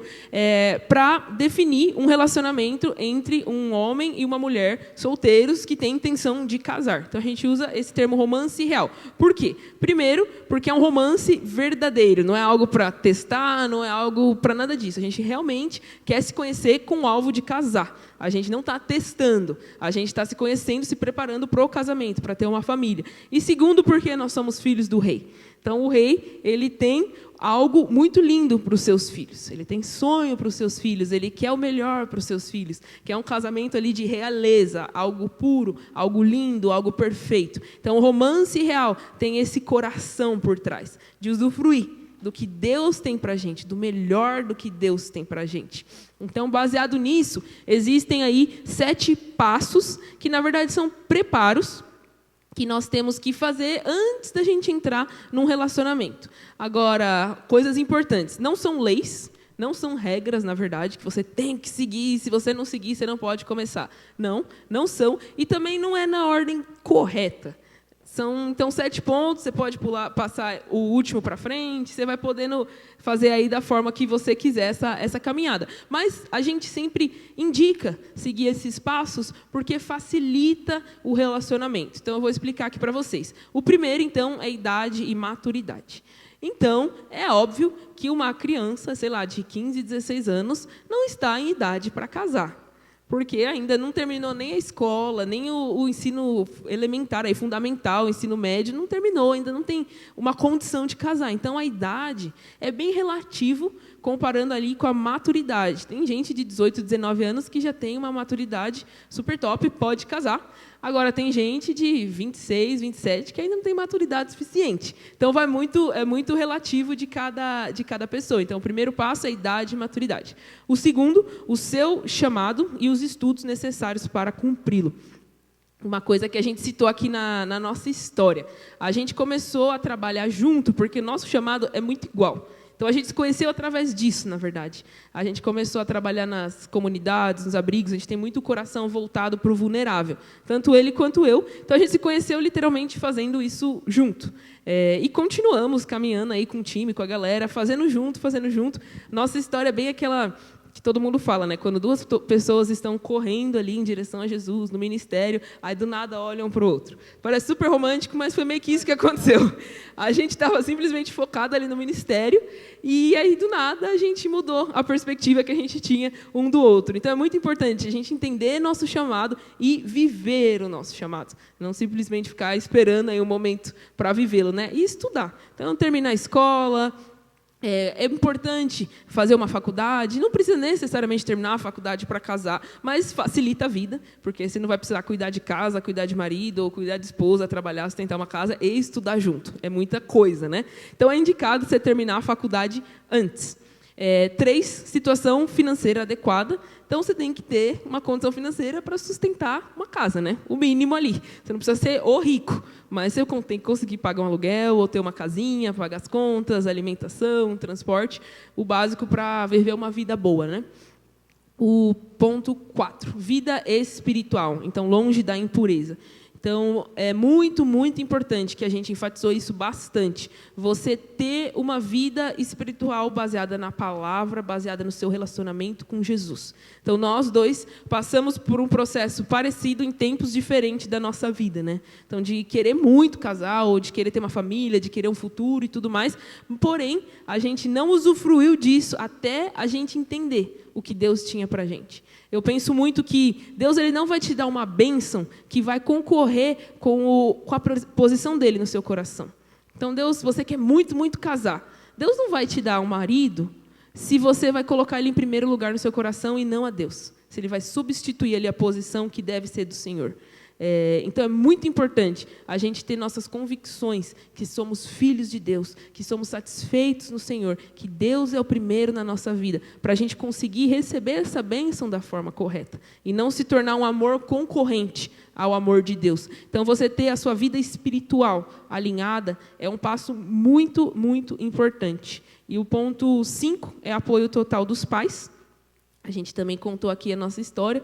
para definir um relacionamento entre um homem e uma mulher solteiros que têm intenção de casar. Então, a gente usa esse termo romance real. Por quê? Primeiro, porque é um romance verdadeiro, não é algo para testar, não é algo para nada disso. A gente realmente quer se conhecer com o alvo de casar. A gente não está testando, a gente está se conhecendo, se preparando para o casamento, para ter uma família. E segundo, porque nós somos filhos do rei. Então, o rei, ele tem algo muito lindo para os seus filhos. Ele tem sonho para os seus filhos, ele quer o melhor para os seus filhos, que é um casamento ali de realeza, algo puro, algo lindo, algo perfeito. Então, o romance real tem esse coração por trás, de usufruir do que Deus tem para a gente, do melhor do que Deus tem para a gente. Então, baseado nisso, existem aí 7 passos, que na verdade são preparos, que nós temos que fazer antes da gente entrar num relacionamento. Agora, coisas importantes, não são leis, não são regras, na verdade, que você tem que seguir, se você não seguir, você não pode começar. Não, não são, e também não é na ordem correta. Então, 7 pontos, você pode passar o último para frente, você vai podendo fazer aí da forma que você quiser essa caminhada. Mas a gente sempre indica seguir esses passos porque facilita o relacionamento. Então, eu vou explicar aqui para vocês. O primeiro, então, é idade e maturidade. Então, é óbvio que uma criança, sei lá, de 15, 16 anos, não está em idade para casar. Porque ainda não terminou nem a escola, nem o ensino elementar, aí, fundamental, o ensino médio, não terminou, ainda não tem uma condição de casar. Então, a idade é bem relativo, comparando ali com a maturidade. Tem gente de 18, 19 anos que já tem uma maturidade super top, pode casar. Agora, tem gente de 26, 27 que ainda não tem maturidade suficiente. Então, é muito relativo de cada pessoa. Então, o primeiro passo é a idade e maturidade. O segundo, o seu chamado e os estudos necessários para cumpri-lo. Uma coisa que a gente citou aqui na nossa história. A gente começou a trabalhar junto porque nosso chamado é muito igual. Então, a gente se conheceu através disso, na verdade. A gente começou a trabalhar nas comunidades, nos abrigos, a gente tem muito coração voltado para o vulnerável, tanto ele quanto eu. Então, a gente se conheceu literalmente fazendo isso junto. E continuamos caminhando aí com o time, com a galera, fazendo junto. Nossa história é bem aquela que todo mundo fala, né? Quando 2 pessoas estão correndo ali em direção a Jesus, no ministério, aí do nada olham para o outro. Parece super romântico, mas foi meio que isso que aconteceu. A gente estava simplesmente focado ali no ministério, e aí do nada a gente mudou a perspectiva que a gente tinha um do outro. Então é muito importante a gente entender nosso chamado e viver o nosso chamado. Não simplesmente ficar esperando aí um momento para vivê-lo, né? E estudar. Então, terminar a escola. É importante fazer uma faculdade, não precisa necessariamente terminar a faculdade para casar, mas facilita a vida, porque você não vai precisar cuidar de casa, cuidar de marido, ou cuidar de esposa, trabalhar, sustentar uma casa e estudar junto. É muita coisa, né? Então, é indicado você terminar a faculdade antes. 3, situação financeira adequada. Então, você tem que ter uma condição financeira para sustentar uma casa, né? O mínimo ali. Você não precisa ser o rico, mas você tem que conseguir pagar um aluguel, ou ter uma casinha, pagar as contas, alimentação, transporte, o básico para viver uma vida boa, né? O ponto 4, vida espiritual. Então, longe da impureza. Então, é muito, muito importante, que a gente enfatizou isso bastante, você ter uma vida espiritual baseada na palavra, baseada no seu relacionamento com Jesus. Então, nós 2 passamos por um processo parecido em tempos diferentes da nossa vida, né? Então, de querer muito casar, ou de querer ter uma família, de querer um futuro e tudo mais, porém, a gente não usufruiu disso até a gente entender o que Deus tinha para a gente. Eu penso muito que Deus ele não vai te dar uma bênção que vai concorrer com a posição dele no seu coração. Então, Deus, você quer muito, muito casar. Deus não vai te dar um marido se você vai colocar ele em primeiro lugar no seu coração e não a Deus. Se ele vai substituir ali a posição que deve ser do Senhor. Então, é muito importante a gente ter nossas convicções que somos filhos de Deus, que somos satisfeitos no Senhor, que Deus é o primeiro na nossa vida, para a gente conseguir receber essa bênção da forma correta e não se tornar um amor concorrente ao amor de Deus. Então, você ter a sua vida espiritual alinhada é um passo muito, muito importante. E o ponto 5 é apoio total dos pais. A gente também contou aqui a nossa história.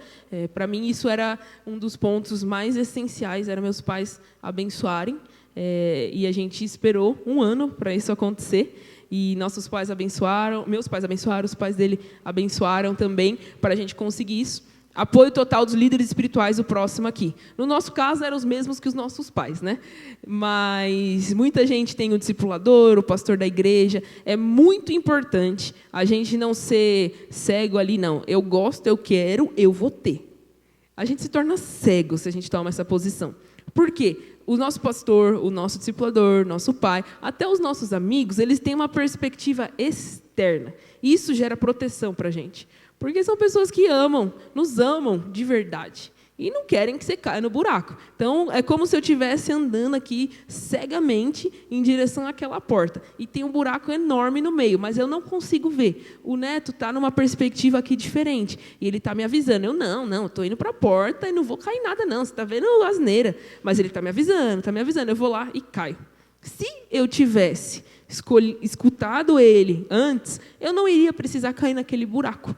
Para mim, isso era um dos pontos mais essenciais, era meus pais abençoarem. E a gente esperou um ano para isso acontecer. E nossos pais abençoaram, meus pais abençoaram, os pais dele abençoaram também para a gente conseguir isso. Apoio total dos líderes espirituais, o próximo aqui. No nosso caso, eram os mesmos que os nossos pais, né? Mas muita gente tem o discipulador, o pastor da igreja. É muito importante a gente não ser cego ali, não. Eu gosto, eu quero, eu vou ter. A gente se torna cego se a gente toma essa posição. Por quê? O nosso pastor, o nosso discipulador, nosso pai, até os nossos amigos, eles têm uma perspectiva externa. Isso gera proteção para a gente. Porque são pessoas que nos amam de verdade. E não querem que você caia no buraco. Então, é como se eu estivesse andando aqui cegamente em direção àquela porta. E tem um buraco enorme no meio, mas eu não consigo ver. O Neto está numa perspectiva aqui diferente. E ele está me avisando. Eu, não, estou indo para a porta e não vou cair nada, não. Você está vendo asneira. Mas ele está me avisando. Eu vou lá e caio. Se eu tivesse escutado ele antes, eu não iria precisar cair naquele buraco.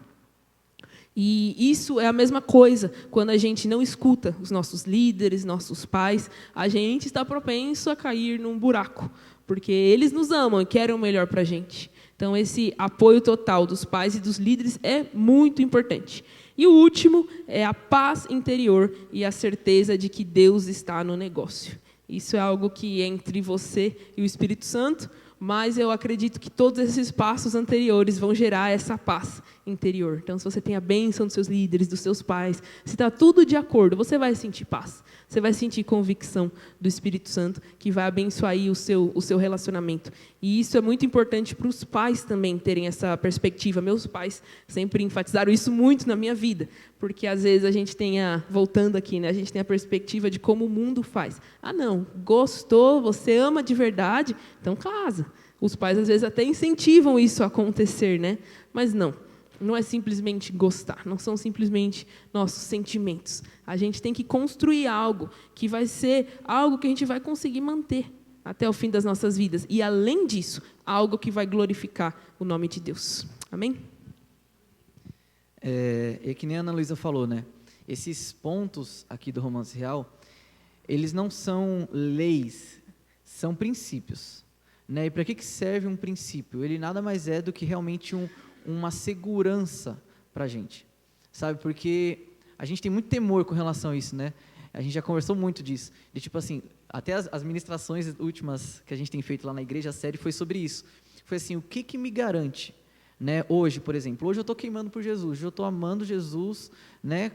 E isso é a mesma coisa quando a gente não escuta os nossos líderes, nossos pais, a gente está propenso a cair num buraco, porque eles nos amam e querem o melhor para a gente. Então, esse apoio total dos pais e dos líderes é muito importante. E o último é a paz interior e a certeza de que Deus está no negócio. Isso é algo que é entre você e o Espírito Santo, mas eu acredito que todos esses passos anteriores vão gerar essa paz interior. Então, se você tem a bênção dos seus líderes, dos seus pais, se está tudo de acordo, você vai sentir paz. Você vai sentir convicção do Espírito Santo, que vai abençoar aí o seu relacionamento. E isso é muito importante para os pais também terem essa perspectiva. Meus pais sempre enfatizaram isso muito na minha vida, porque às vezes a gente tem voltando aqui, né, a gente tem a perspectiva de como o mundo faz. Não, gostou, você ama de verdade, então casa. Os pais às vezes até incentivam isso a acontecer, né? Mas não é simplesmente gostar, não são simplesmente nossos sentimentos. A gente tem que construir algo que vai ser algo que a gente vai conseguir manter até o fim das nossas vidas. E, além disso, algo que vai glorificar o nome de Deus. Amém? É que nem a Ana Luísa falou, né? Esses pontos aqui do Romance Real, eles não são leis, são princípios. Né? E para que serve um princípio? Ele nada mais é do que realmente uma segurança para a gente, sabe? Porque a gente tem muito temor com relação a isso, né? A gente já conversou muito disso, de tipo assim, até as ministrações últimas que a gente tem feito lá na igreja, a série foi sobre isso. Foi assim, o que me garante, né? Hoje, por exemplo, hoje eu estou queimando por Jesus, hoje eu estou amando Jesus, né?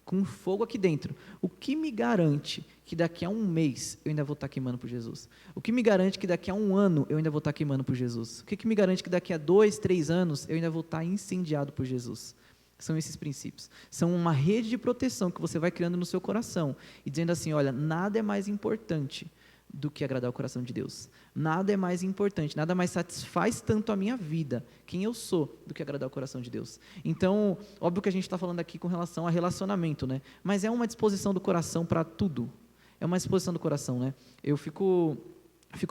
Com fogo aqui dentro. O que me garante que daqui a um mês eu ainda vou estar queimando por Jesus? O que me garante que daqui a um ano eu ainda vou estar queimando por Jesus? O que me garante que daqui a 2, 3 anos eu ainda vou estar incendiado por Jesus? São esses princípios. São uma rede de proteção que você vai criando no seu coração e dizendo assim, olha, nada é mais importante do que agradar o coração de Deus. Nada é mais importante, nada mais satisfaz tanto a minha vida, quem eu sou, do que agradar o coração de Deus. Então, óbvio que a gente está falando aqui com relação a relacionamento, né? Mas é uma disposição do coração para tudo. É uma disposição do coração, né? Eu fico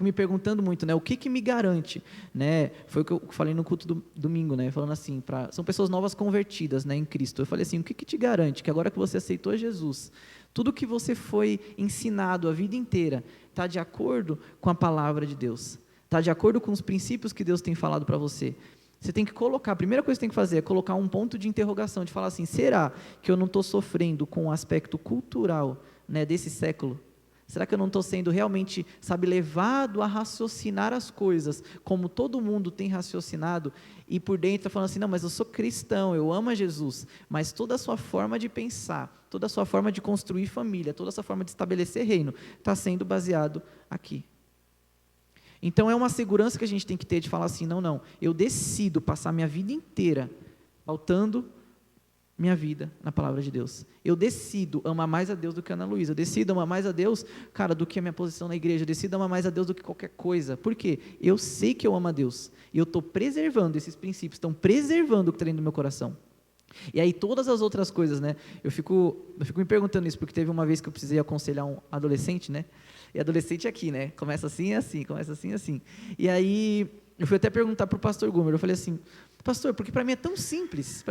me perguntando muito, né? O que me garante, né? Foi o que eu falei no culto do domingo, né? Falando assim, são pessoas novas convertidas, né, em Cristo. Eu falei assim, o que te garante que agora que você aceitou Jesus, tudo que você foi ensinado a vida inteira está de acordo com a palavra de Deus, está de acordo com os princípios que Deus tem falado para você. Você tem que colocar, a primeira coisa que você tem que fazer é colocar um ponto de interrogação, de falar assim, será que eu não estou sofrendo com o aspecto cultural, né, desse século? Será que eu não estou sendo realmente, levado a raciocinar as coisas como todo mundo tem raciocinado e por dentro falando assim, não, mas eu sou cristão, eu amo a Jesus, mas toda a sua forma de pensar, toda a sua forma de construir família, toda a sua forma de estabelecer reino está sendo baseado aqui. Então é uma segurança que a gente tem que ter de falar assim, não, eu decido passar minha vida inteira pautando minha vida na palavra de Deus. Eu decido amar mais a Deus do que a Ana Luísa. Eu decido amar mais a Deus, do que a minha posição na igreja. Eu decido amar mais a Deus do que qualquer coisa. Por quê? Eu sei que eu amo a Deus. E eu estou preservando esses princípios, estão preservando o que está dentro do meu coração. E aí todas as outras coisas, né? Eu fico me perguntando isso, porque teve uma vez que eu precisei aconselhar um adolescente, né? E adolescente aqui, né? Começa assim e assim, começa assim e assim. E aí eu fui até perguntar para o pastor Gomer, eu falei assim, Pastor, porque para mim é tão simples,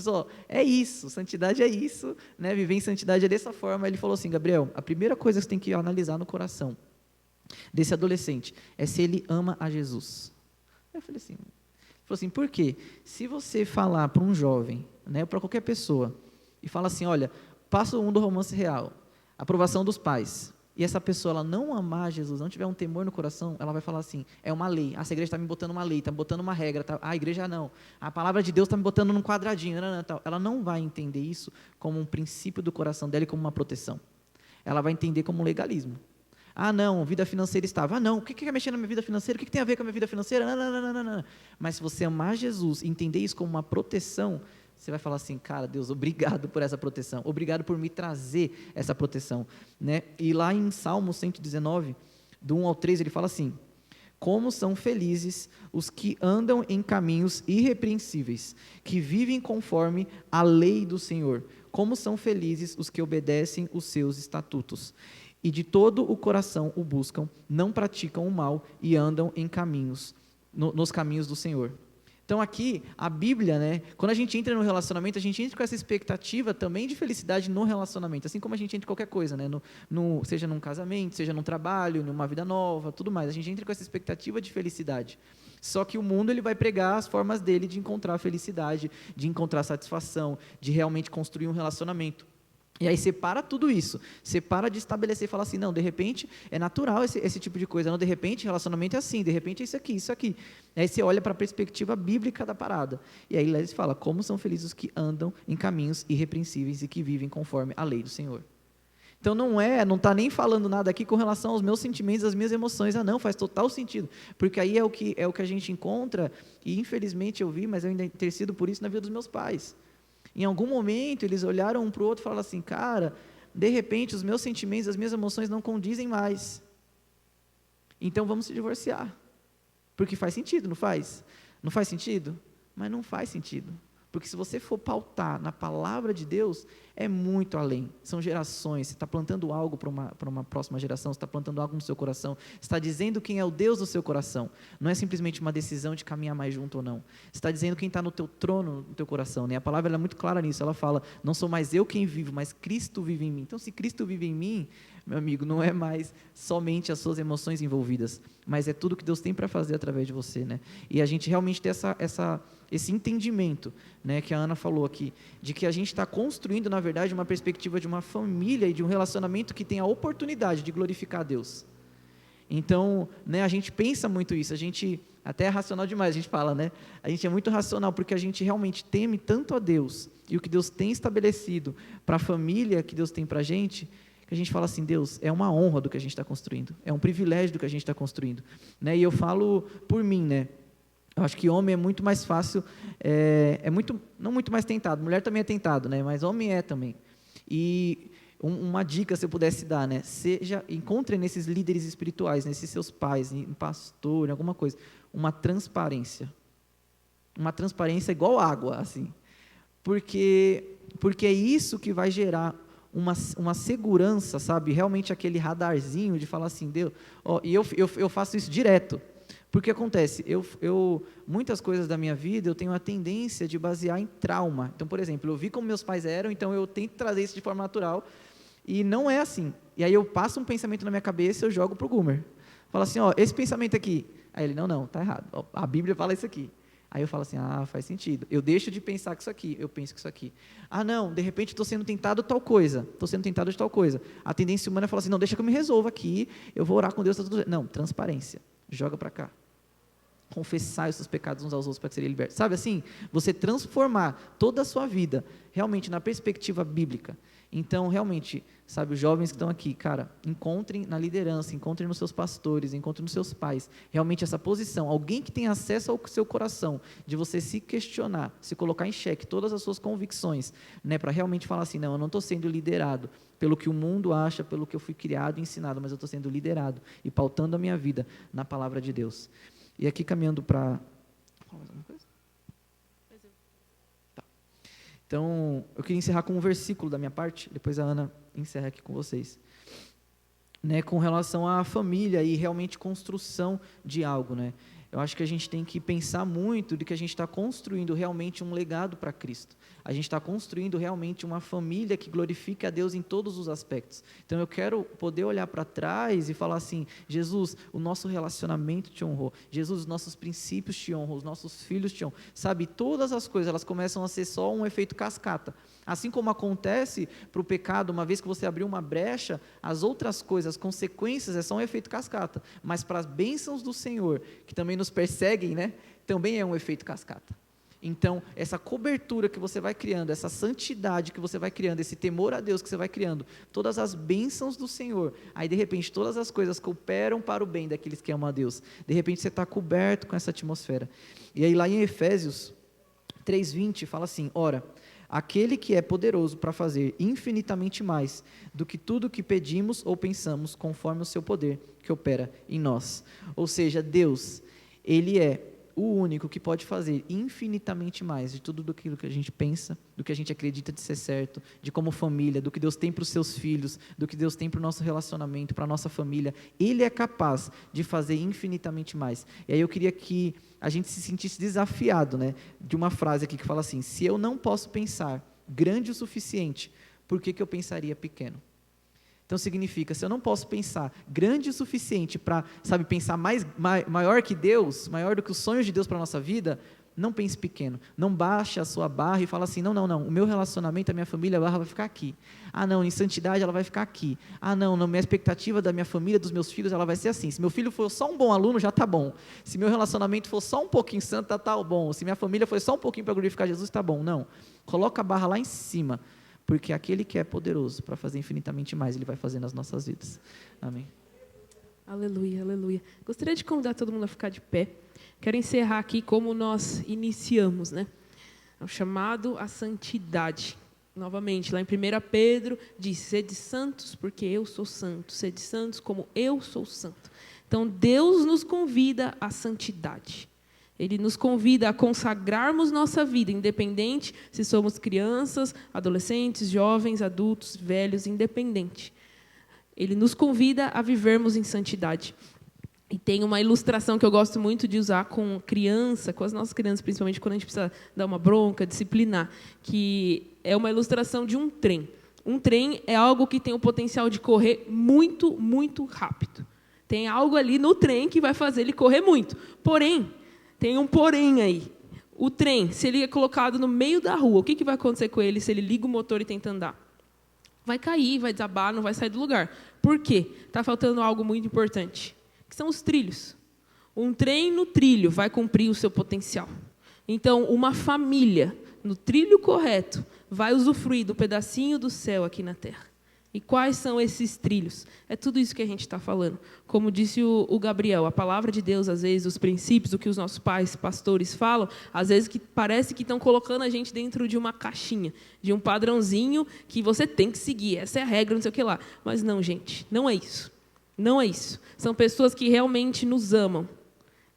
ó, é isso, santidade é isso, né? Viver em santidade é dessa forma. Ele falou assim, Gabriel, a primeira coisa que você tem que analisar no coração desse adolescente é se ele ama a Jesus. Eu falei assim, por quê? Se você falar para um jovem, né, para qualquer pessoa, e fala assim, olha, passo um do romance real, aprovação dos pais, e essa pessoa ela não amar Jesus, não tiver um temor no coração, ela vai falar assim, é uma lei, essa igreja está me botando uma lei, está me botando uma regra, a igreja não, a palavra de Deus está me botando num quadradinho, tal. Ela não vai entender isso como um princípio do coração dela e como uma proteção, ela vai entender como um legalismo. Ah, não, vida financeira estável. Ah, não, o que é mexer na minha vida financeira? O que tem a ver com a minha vida financeira? Não. Mas se você amar Jesus e entender isso como uma proteção, você vai falar assim, cara, Deus, obrigado por essa proteção, obrigado por me trazer essa proteção, né? E lá em Salmo 119, do 1 ao 3, ele fala assim, como são felizes os que andam em caminhos irrepreensíveis, que vivem conforme a lei do Senhor, como são felizes os que obedecem os seus estatutos, e de todo o coração o buscam, não praticam o mal e andam em caminhos, nos caminhos do Senhor. Então aqui, a Bíblia, né, quando a gente entra no relacionamento, a gente entra com essa expectativa também de felicidade no relacionamento, assim como a gente entra em qualquer coisa, né, seja num casamento, seja num trabalho, numa vida nova, tudo mais, a gente entra com essa expectativa de felicidade. Só que o mundo ele vai pregar as formas dele de encontrar felicidade, de encontrar satisfação, de realmente construir um relacionamento. E aí você para tudo isso, você para de estabelecer e falar assim, não, de repente é natural esse tipo de coisa, não, de repente relacionamento é assim, de repente é isso aqui. Aí você olha para a perspectiva bíblica da parada, e aí ele fala, como são felizes os que andam em caminhos irrepreensíveis e que vivem conforme a lei do Senhor. Então não está nem falando nada aqui com relação aos meus sentimentos, às minhas emoções, não, faz total sentido, porque aí é o que a gente encontra, e infelizmente eu vi, mas eu ainda ter sido por isso na vida dos meus pais. Em algum momento, eles olharam um para o outro e falaram assim, cara, de repente, os meus sentimentos, as minhas emoções não condizem mais. Então, vamos se divorciar. Porque faz sentido, não faz? Não faz sentido? Mas não faz sentido. Porque se você for pautar na palavra de Deus, é muito além. São gerações, você está plantando algo para uma próxima geração, você está plantando algo no seu coração, você está dizendo quem é o Deus do seu coração. Não é simplesmente uma decisão de caminhar mais junto ou não. Você está dizendo quem está no teu trono, no teu coração. Né? A palavra ela é muito clara nisso, ela fala, não sou mais eu quem vivo, mas Cristo vive em mim. Então, se Cristo vive em mim, meu amigo, não é mais somente as suas emoções envolvidas, mas é tudo que Deus tem para fazer através de você. Né? E a gente realmente ter esse entendimento, né, que a Ana falou aqui, de que a gente está construindo, na verdade, uma perspectiva de uma família e de um relacionamento que tem a oportunidade de glorificar a Deus. Então, né, a gente pensa muito isso, a gente até é racional demais, a gente fala, né? A gente é muito racional porque a gente realmente teme tanto a Deus e o que Deus tem estabelecido para a família que Deus tem para a gente gente fala assim, Deus, é uma honra do que a gente está construindo, é um privilégio do que a gente está construindo. Né? E eu falo por mim, né? Eu acho que homem é muito mais fácil, não muito mais tentado, mulher também é tentado, né? Mas homem é também. E uma dica, se eu pudesse dar, né? Encontre nesses líderes espirituais, nesses seus pais, em pastor, em alguma coisa, uma transparência. Uma transparência igual água, assim. Porque é isso que vai gerar uma segurança, sabe? Realmente aquele radarzinho de falar assim, Deus... E eu faço isso direto. Porque acontece, muitas coisas da minha vida, eu tenho a tendência de basear em trauma. Então, por exemplo, eu vi como meus pais eram, então eu tento trazer isso de forma natural, e não é assim. E aí eu passo um pensamento na minha cabeça e eu jogo para o Gumer. Falo assim, esse pensamento aqui. Aí ele, não, tá errado. A Bíblia fala isso aqui. Aí eu falo assim, faz sentido. Eu deixo de pensar com isso aqui, eu penso com isso aqui. Não, de repente estou sendo tentado de tal coisa. A tendência humana é falar assim, não, deixa que eu me resolva aqui, eu vou orar com Deus. Não, transparência. Joga para cá. Confessar os seus pecados uns aos outros para que serem libertos. Sabe assim? Você transformar toda a sua vida realmente na perspectiva bíblica. Então, realmente, sabe, os jovens que estão aqui, cara, encontrem na liderança, encontrem nos seus pastores, encontrem nos seus pais, realmente essa posição, alguém que tem acesso ao seu coração, de você se questionar, se colocar em xeque todas as suas convicções, né, para realmente falar assim, não, eu não estou sendo liderado pelo que o mundo acha, pelo que eu fui criado e ensinado, mas eu estou sendo liderado e pautando a minha vida na palavra de Deus. E aqui caminhando para... Fala mais alguma coisa? Tá. Então, eu queria encerrar com um versículo da minha parte, depois a Ana encerra aqui com vocês. Né, com relação à família e realmente construção de algo. Né? eu acho que a gente tem que pensar muito de que a gente está construindo realmente um legado para Cristo. A gente está construindo realmente uma família que glorifique a Deus em todos os aspectos. Então eu quero poder olhar para trás e falar assim: Jesus, o nosso relacionamento te honrou. Jesus, os nossos princípios te honram, os nossos filhos te honram. Sabe, todas as coisas, elas começam a ser só um efeito cascata. Assim como acontece para o pecado, uma vez que você abriu uma brecha, as outras coisas, as consequências, é só um efeito cascata. Mas para as bênçãos do Senhor, que também nos perseguem, né, também é um efeito cascata. Então, essa cobertura que você vai criando, essa santidade que você vai criando, esse temor a Deus que você vai criando, todas as bênçãos do Senhor, aí de repente todas as coisas cooperam para o bem daqueles que amam a Deus. De repente você está coberto com essa atmosfera. E aí lá em Efésios 3:20 fala assim: ora, aquele que é poderoso para fazer infinitamente mais do que tudo que pedimos ou pensamos, conforme o seu poder que opera em nós. Ou seja, Deus, Ele é o único que pode fazer infinitamente mais de tudo aquilo que a gente pensa, do que a gente acredita de ser certo, de como família, do que Deus tem para os seus filhos, do que Deus tem para o nosso relacionamento, para a nossa família. Ele é capaz de fazer infinitamente mais. E aí eu queria que a gente se sentisse desafiado, né, de uma frase aqui que fala assim: se eu não posso pensar grande o suficiente, por que eu pensaria pequeno? Então significa, se eu não posso pensar grande o suficiente para, pensar maior que Deus, maior do que os sonhos de Deus para a nossa vida, não pense pequeno. Não baixe a sua barra e fala assim: não, o meu relacionamento, a minha família, a barra vai ficar aqui. Ah não, em santidade ela vai ficar aqui. Ah não, na minha expectativa da minha família, dos meus filhos, ela vai ser assim. Se meu filho for só um bom aluno, já está bom. Se meu relacionamento for só um pouquinho santo, está bom. Se minha família for só um pouquinho para glorificar Jesus, está bom. Não, coloca a barra lá em cima. Porque aquele que é poderoso para fazer infinitamente mais, Ele vai fazer nas nossas vidas. Amém. Aleluia, aleluia. Gostaria de convidar todo mundo a ficar de pé. Quero encerrar aqui como nós iniciamos, né? O chamado à santidade. Novamente, lá em 1 Pedro, diz: sede santos, porque eu sou santo. Sede santos, como eu sou santo. Então, Deus nos convida à santidade. Ele nos convida a consagrarmos nossa vida, independente se somos crianças, adolescentes, jovens, adultos, velhos, independente. Ele nos convida a vivermos em santidade. E tem uma ilustração que eu gosto muito de usar com criança, com as nossas crianças, principalmente quando a gente precisa dar uma bronca, disciplinar, que é uma ilustração de um trem. Um trem é algo que tem o potencial de correr muito, muito rápido. Tem algo ali no trem que vai fazer ele correr muito. Porém, tem um porém aí. O trem, se ele é colocado no meio da rua, o que vai acontecer com ele se ele liga o motor e tenta andar? Vai cair, vai desabar, não vai sair do lugar. Por quê? Está faltando algo muito importante, que são os trilhos. Um trem no trilho vai cumprir o seu potencial. Então, uma família, no trilho correto, vai usufruir do pedacinho do céu aqui na terra. E quais são esses trilhos? É tudo isso que a gente está falando. Como disse o Gabriel, a palavra de Deus, às vezes, os princípios, o que os nossos pais, pastores falam, às vezes que parece que estão colocando a gente dentro de uma caixinha, de um padrãozinho que você tem que seguir, essa é a regra, não sei o que lá. Mas não, gente, não é isso. Não é isso. São pessoas que realmente nos amam,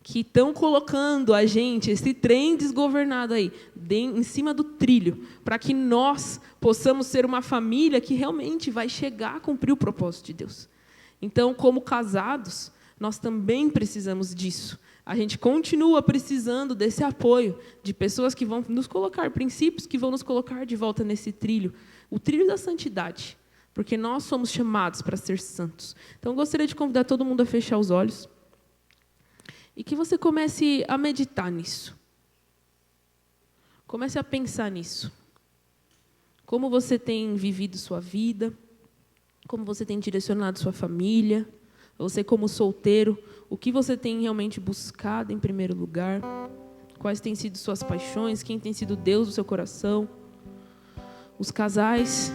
que estão colocando a gente, esse trem desgovernado aí, em cima do trilho, para que nós possamos ser uma família que realmente vai chegar a cumprir o propósito de Deus. Então, como casados, nós também precisamos disso. A gente continua precisando desse apoio de pessoas que vão nos colocar, princípios que vão nos colocar de volta nesse trilho, o trilho da santidade, porque nós somos chamados para ser santos. Então, eu gostaria de convidar todo mundo a fechar os olhos e que você comece a meditar nisso. Comece a pensar nisso. Como você tem vivido sua vida, como você tem direcionado sua família, você como solteiro, o que você tem realmente buscado em primeiro lugar, quais têm sido suas paixões, quem tem sido Deus do seu coração. Os casais,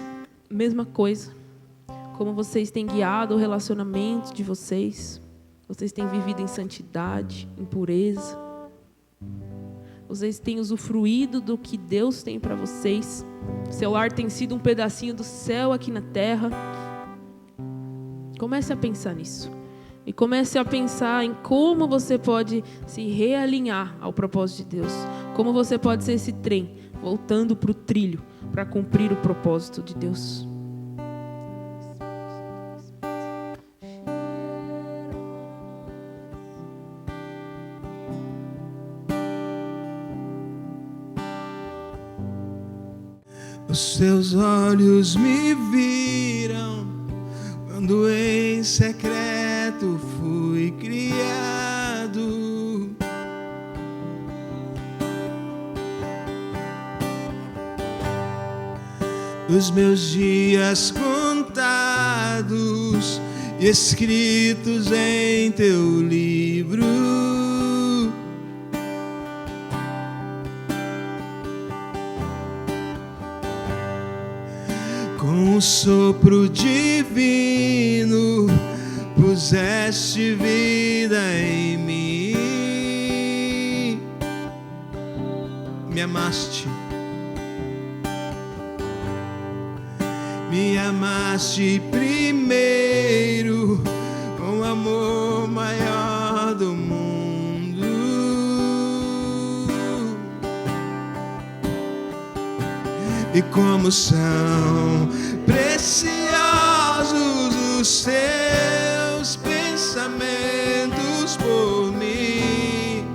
mesma coisa. Como vocês têm guiado o relacionamento de vocês. Vocês têm vivido em santidade, em pureza. Vocês têm usufruído do que Deus tem para vocês. Seu lar tem sido um pedacinho do céu aqui na terra. Comece a pensar nisso. E comece a pensar em como você pode se realinhar ao propósito de Deus. Como você pode ser esse trem, voltando para o trilho, para cumprir o propósito de Deus. Os teus olhos me viram quando em secreto fui criado. Os meus dias contados e escritos em teu livro. Com o sopro divino puseste vida em mim. Me amaste. Me amaste primeiro com o amor maior do mundo. E como são preciosos os teus pensamentos por mim,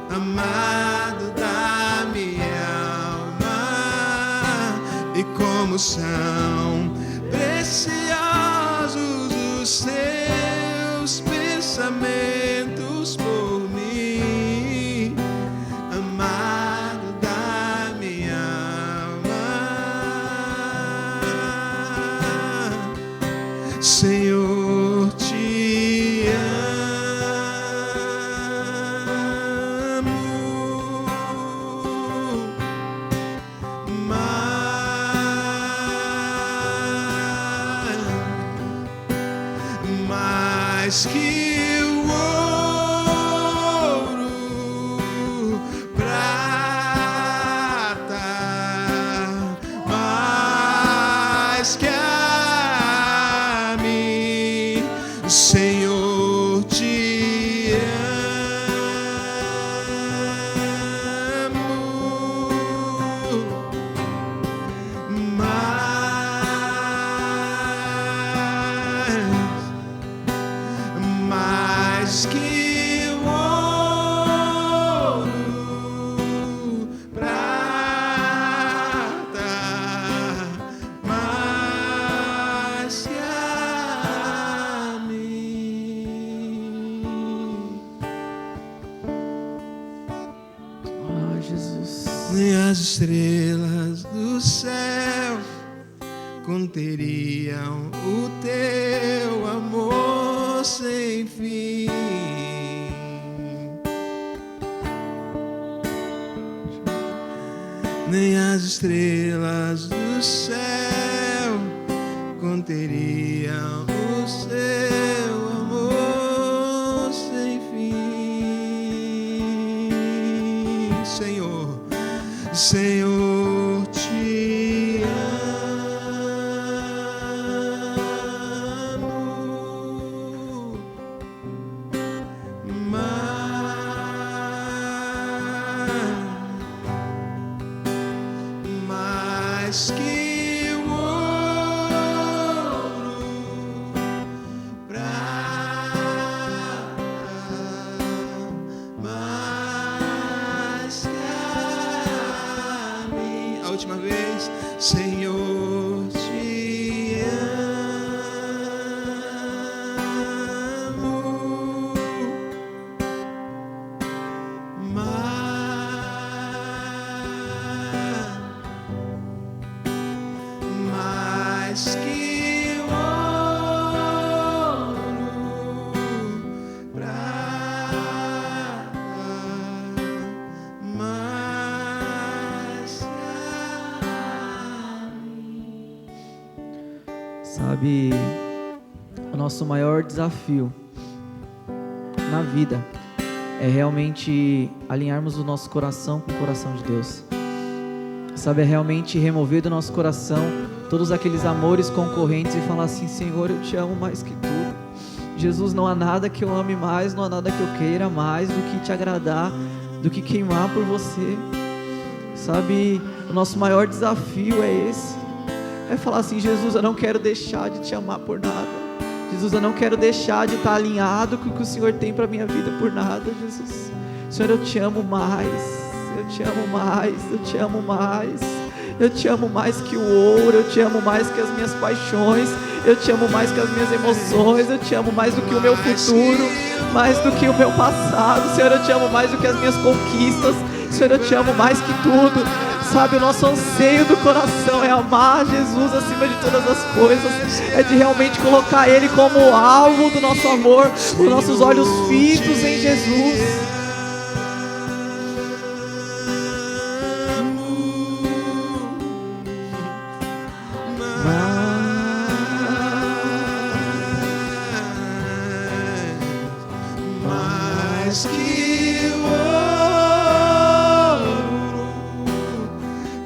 amado da minha alma. E como são preciosos os teus pensamentos por mim, amado da minha alma. Senhor, te amo mais que o ouro, prata, mais que a mim, Senhor, te amo mais que o ouro, prata, mais que a mim. Ah, Jesus. Nem as estrelas do céu conteriam o teu amor sem fim. Nem as estrelas do céu conteriam o seu amor sem fim. Senhor, Senhor, te amo mais que o ouro, prata, mais que a mim. A última vez, Senhor, te amo mais que o ouro, prata, mais que a mim. Sabe, o nosso maior desafio na vida é realmente alinharmos o nosso coração com o coração de Deus. Sabe, é realmente remover do nosso coração todos aqueles amores concorrentes e falar assim: Senhor, eu te amo mais que tudo. Jesus, não há nada que eu ame mais, não há nada que eu queira mais do que te agradar, do que queimar por você. Sabe, o nosso maior desafio é esse. É falar assim: Jesus, eu não quero deixar de te amar por nada. Jesus, eu não quero deixar de estar alinhado com o que o Senhor tem para a minha vida por nada, Jesus. Senhor, eu te amo mais, eu te amo mais, eu te amo mais. Eu te amo mais que o ouro, eu te amo mais que as minhas paixões, eu te amo mais que as minhas emoções, eu te amo mais do que o meu futuro, mais do que o meu passado. Senhor, eu te amo mais do que as minhas conquistas. Senhor, eu te amo mais que tudo. Sabe, o nosso anseio do coração é amar Jesus acima de todas as coisas, é de realmente colocar Ele como o alvo do nosso amor, os nossos olhos fitos em Jesus. Mais que o ouro,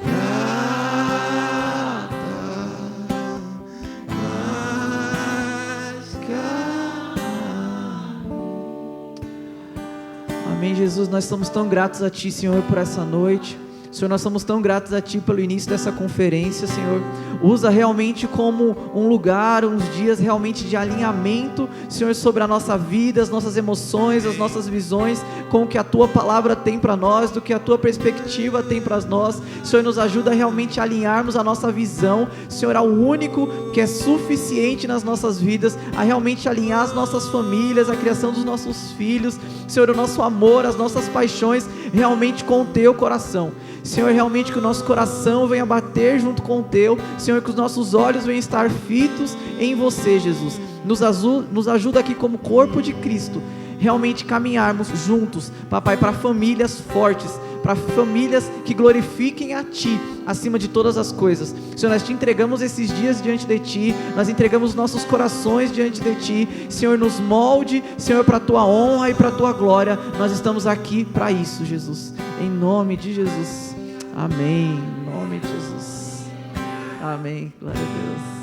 prata, mais Amém, Jesus, nós estamos tão gratos a Ti, Senhor, por essa noite. Senhor, nós somos tão gratos a Ti pelo início dessa conferência, Senhor. Usa realmente como um lugar, uns dias realmente de alinhamento, Senhor, sobre a nossa vida, as nossas emoções, as nossas visões, com o que a Tua palavra tem para nós, do que a Tua perspectiva tem para nós. Senhor, nos ajuda realmente a alinharmos a nossa visão, Senhor, ao único que é suficiente nas nossas vidas, a realmente alinhar as nossas famílias, a criação dos nossos filhos, Senhor, o nosso amor, as nossas paixões, realmente com o Teu coração. Senhor, realmente que o nosso coração venha bater junto com o Teu, Senhor, que os nossos olhos venham estar fitos em Você, Jesus. Nos ajuda aqui como corpo de Cristo, realmente caminharmos juntos, Papai, para famílias fortes, para famílias que glorifiquem a Ti, acima de todas as coisas. Senhor, nós Te entregamos esses dias diante de Ti, nós entregamos nossos corações diante de Ti. Senhor, nos molde, Senhor, para a Tua honra e para a Tua glória. Nós estamos aqui para isso, Jesus, em nome de Jesus. Amém, em nome de Jesus. Amém, glória a Deus.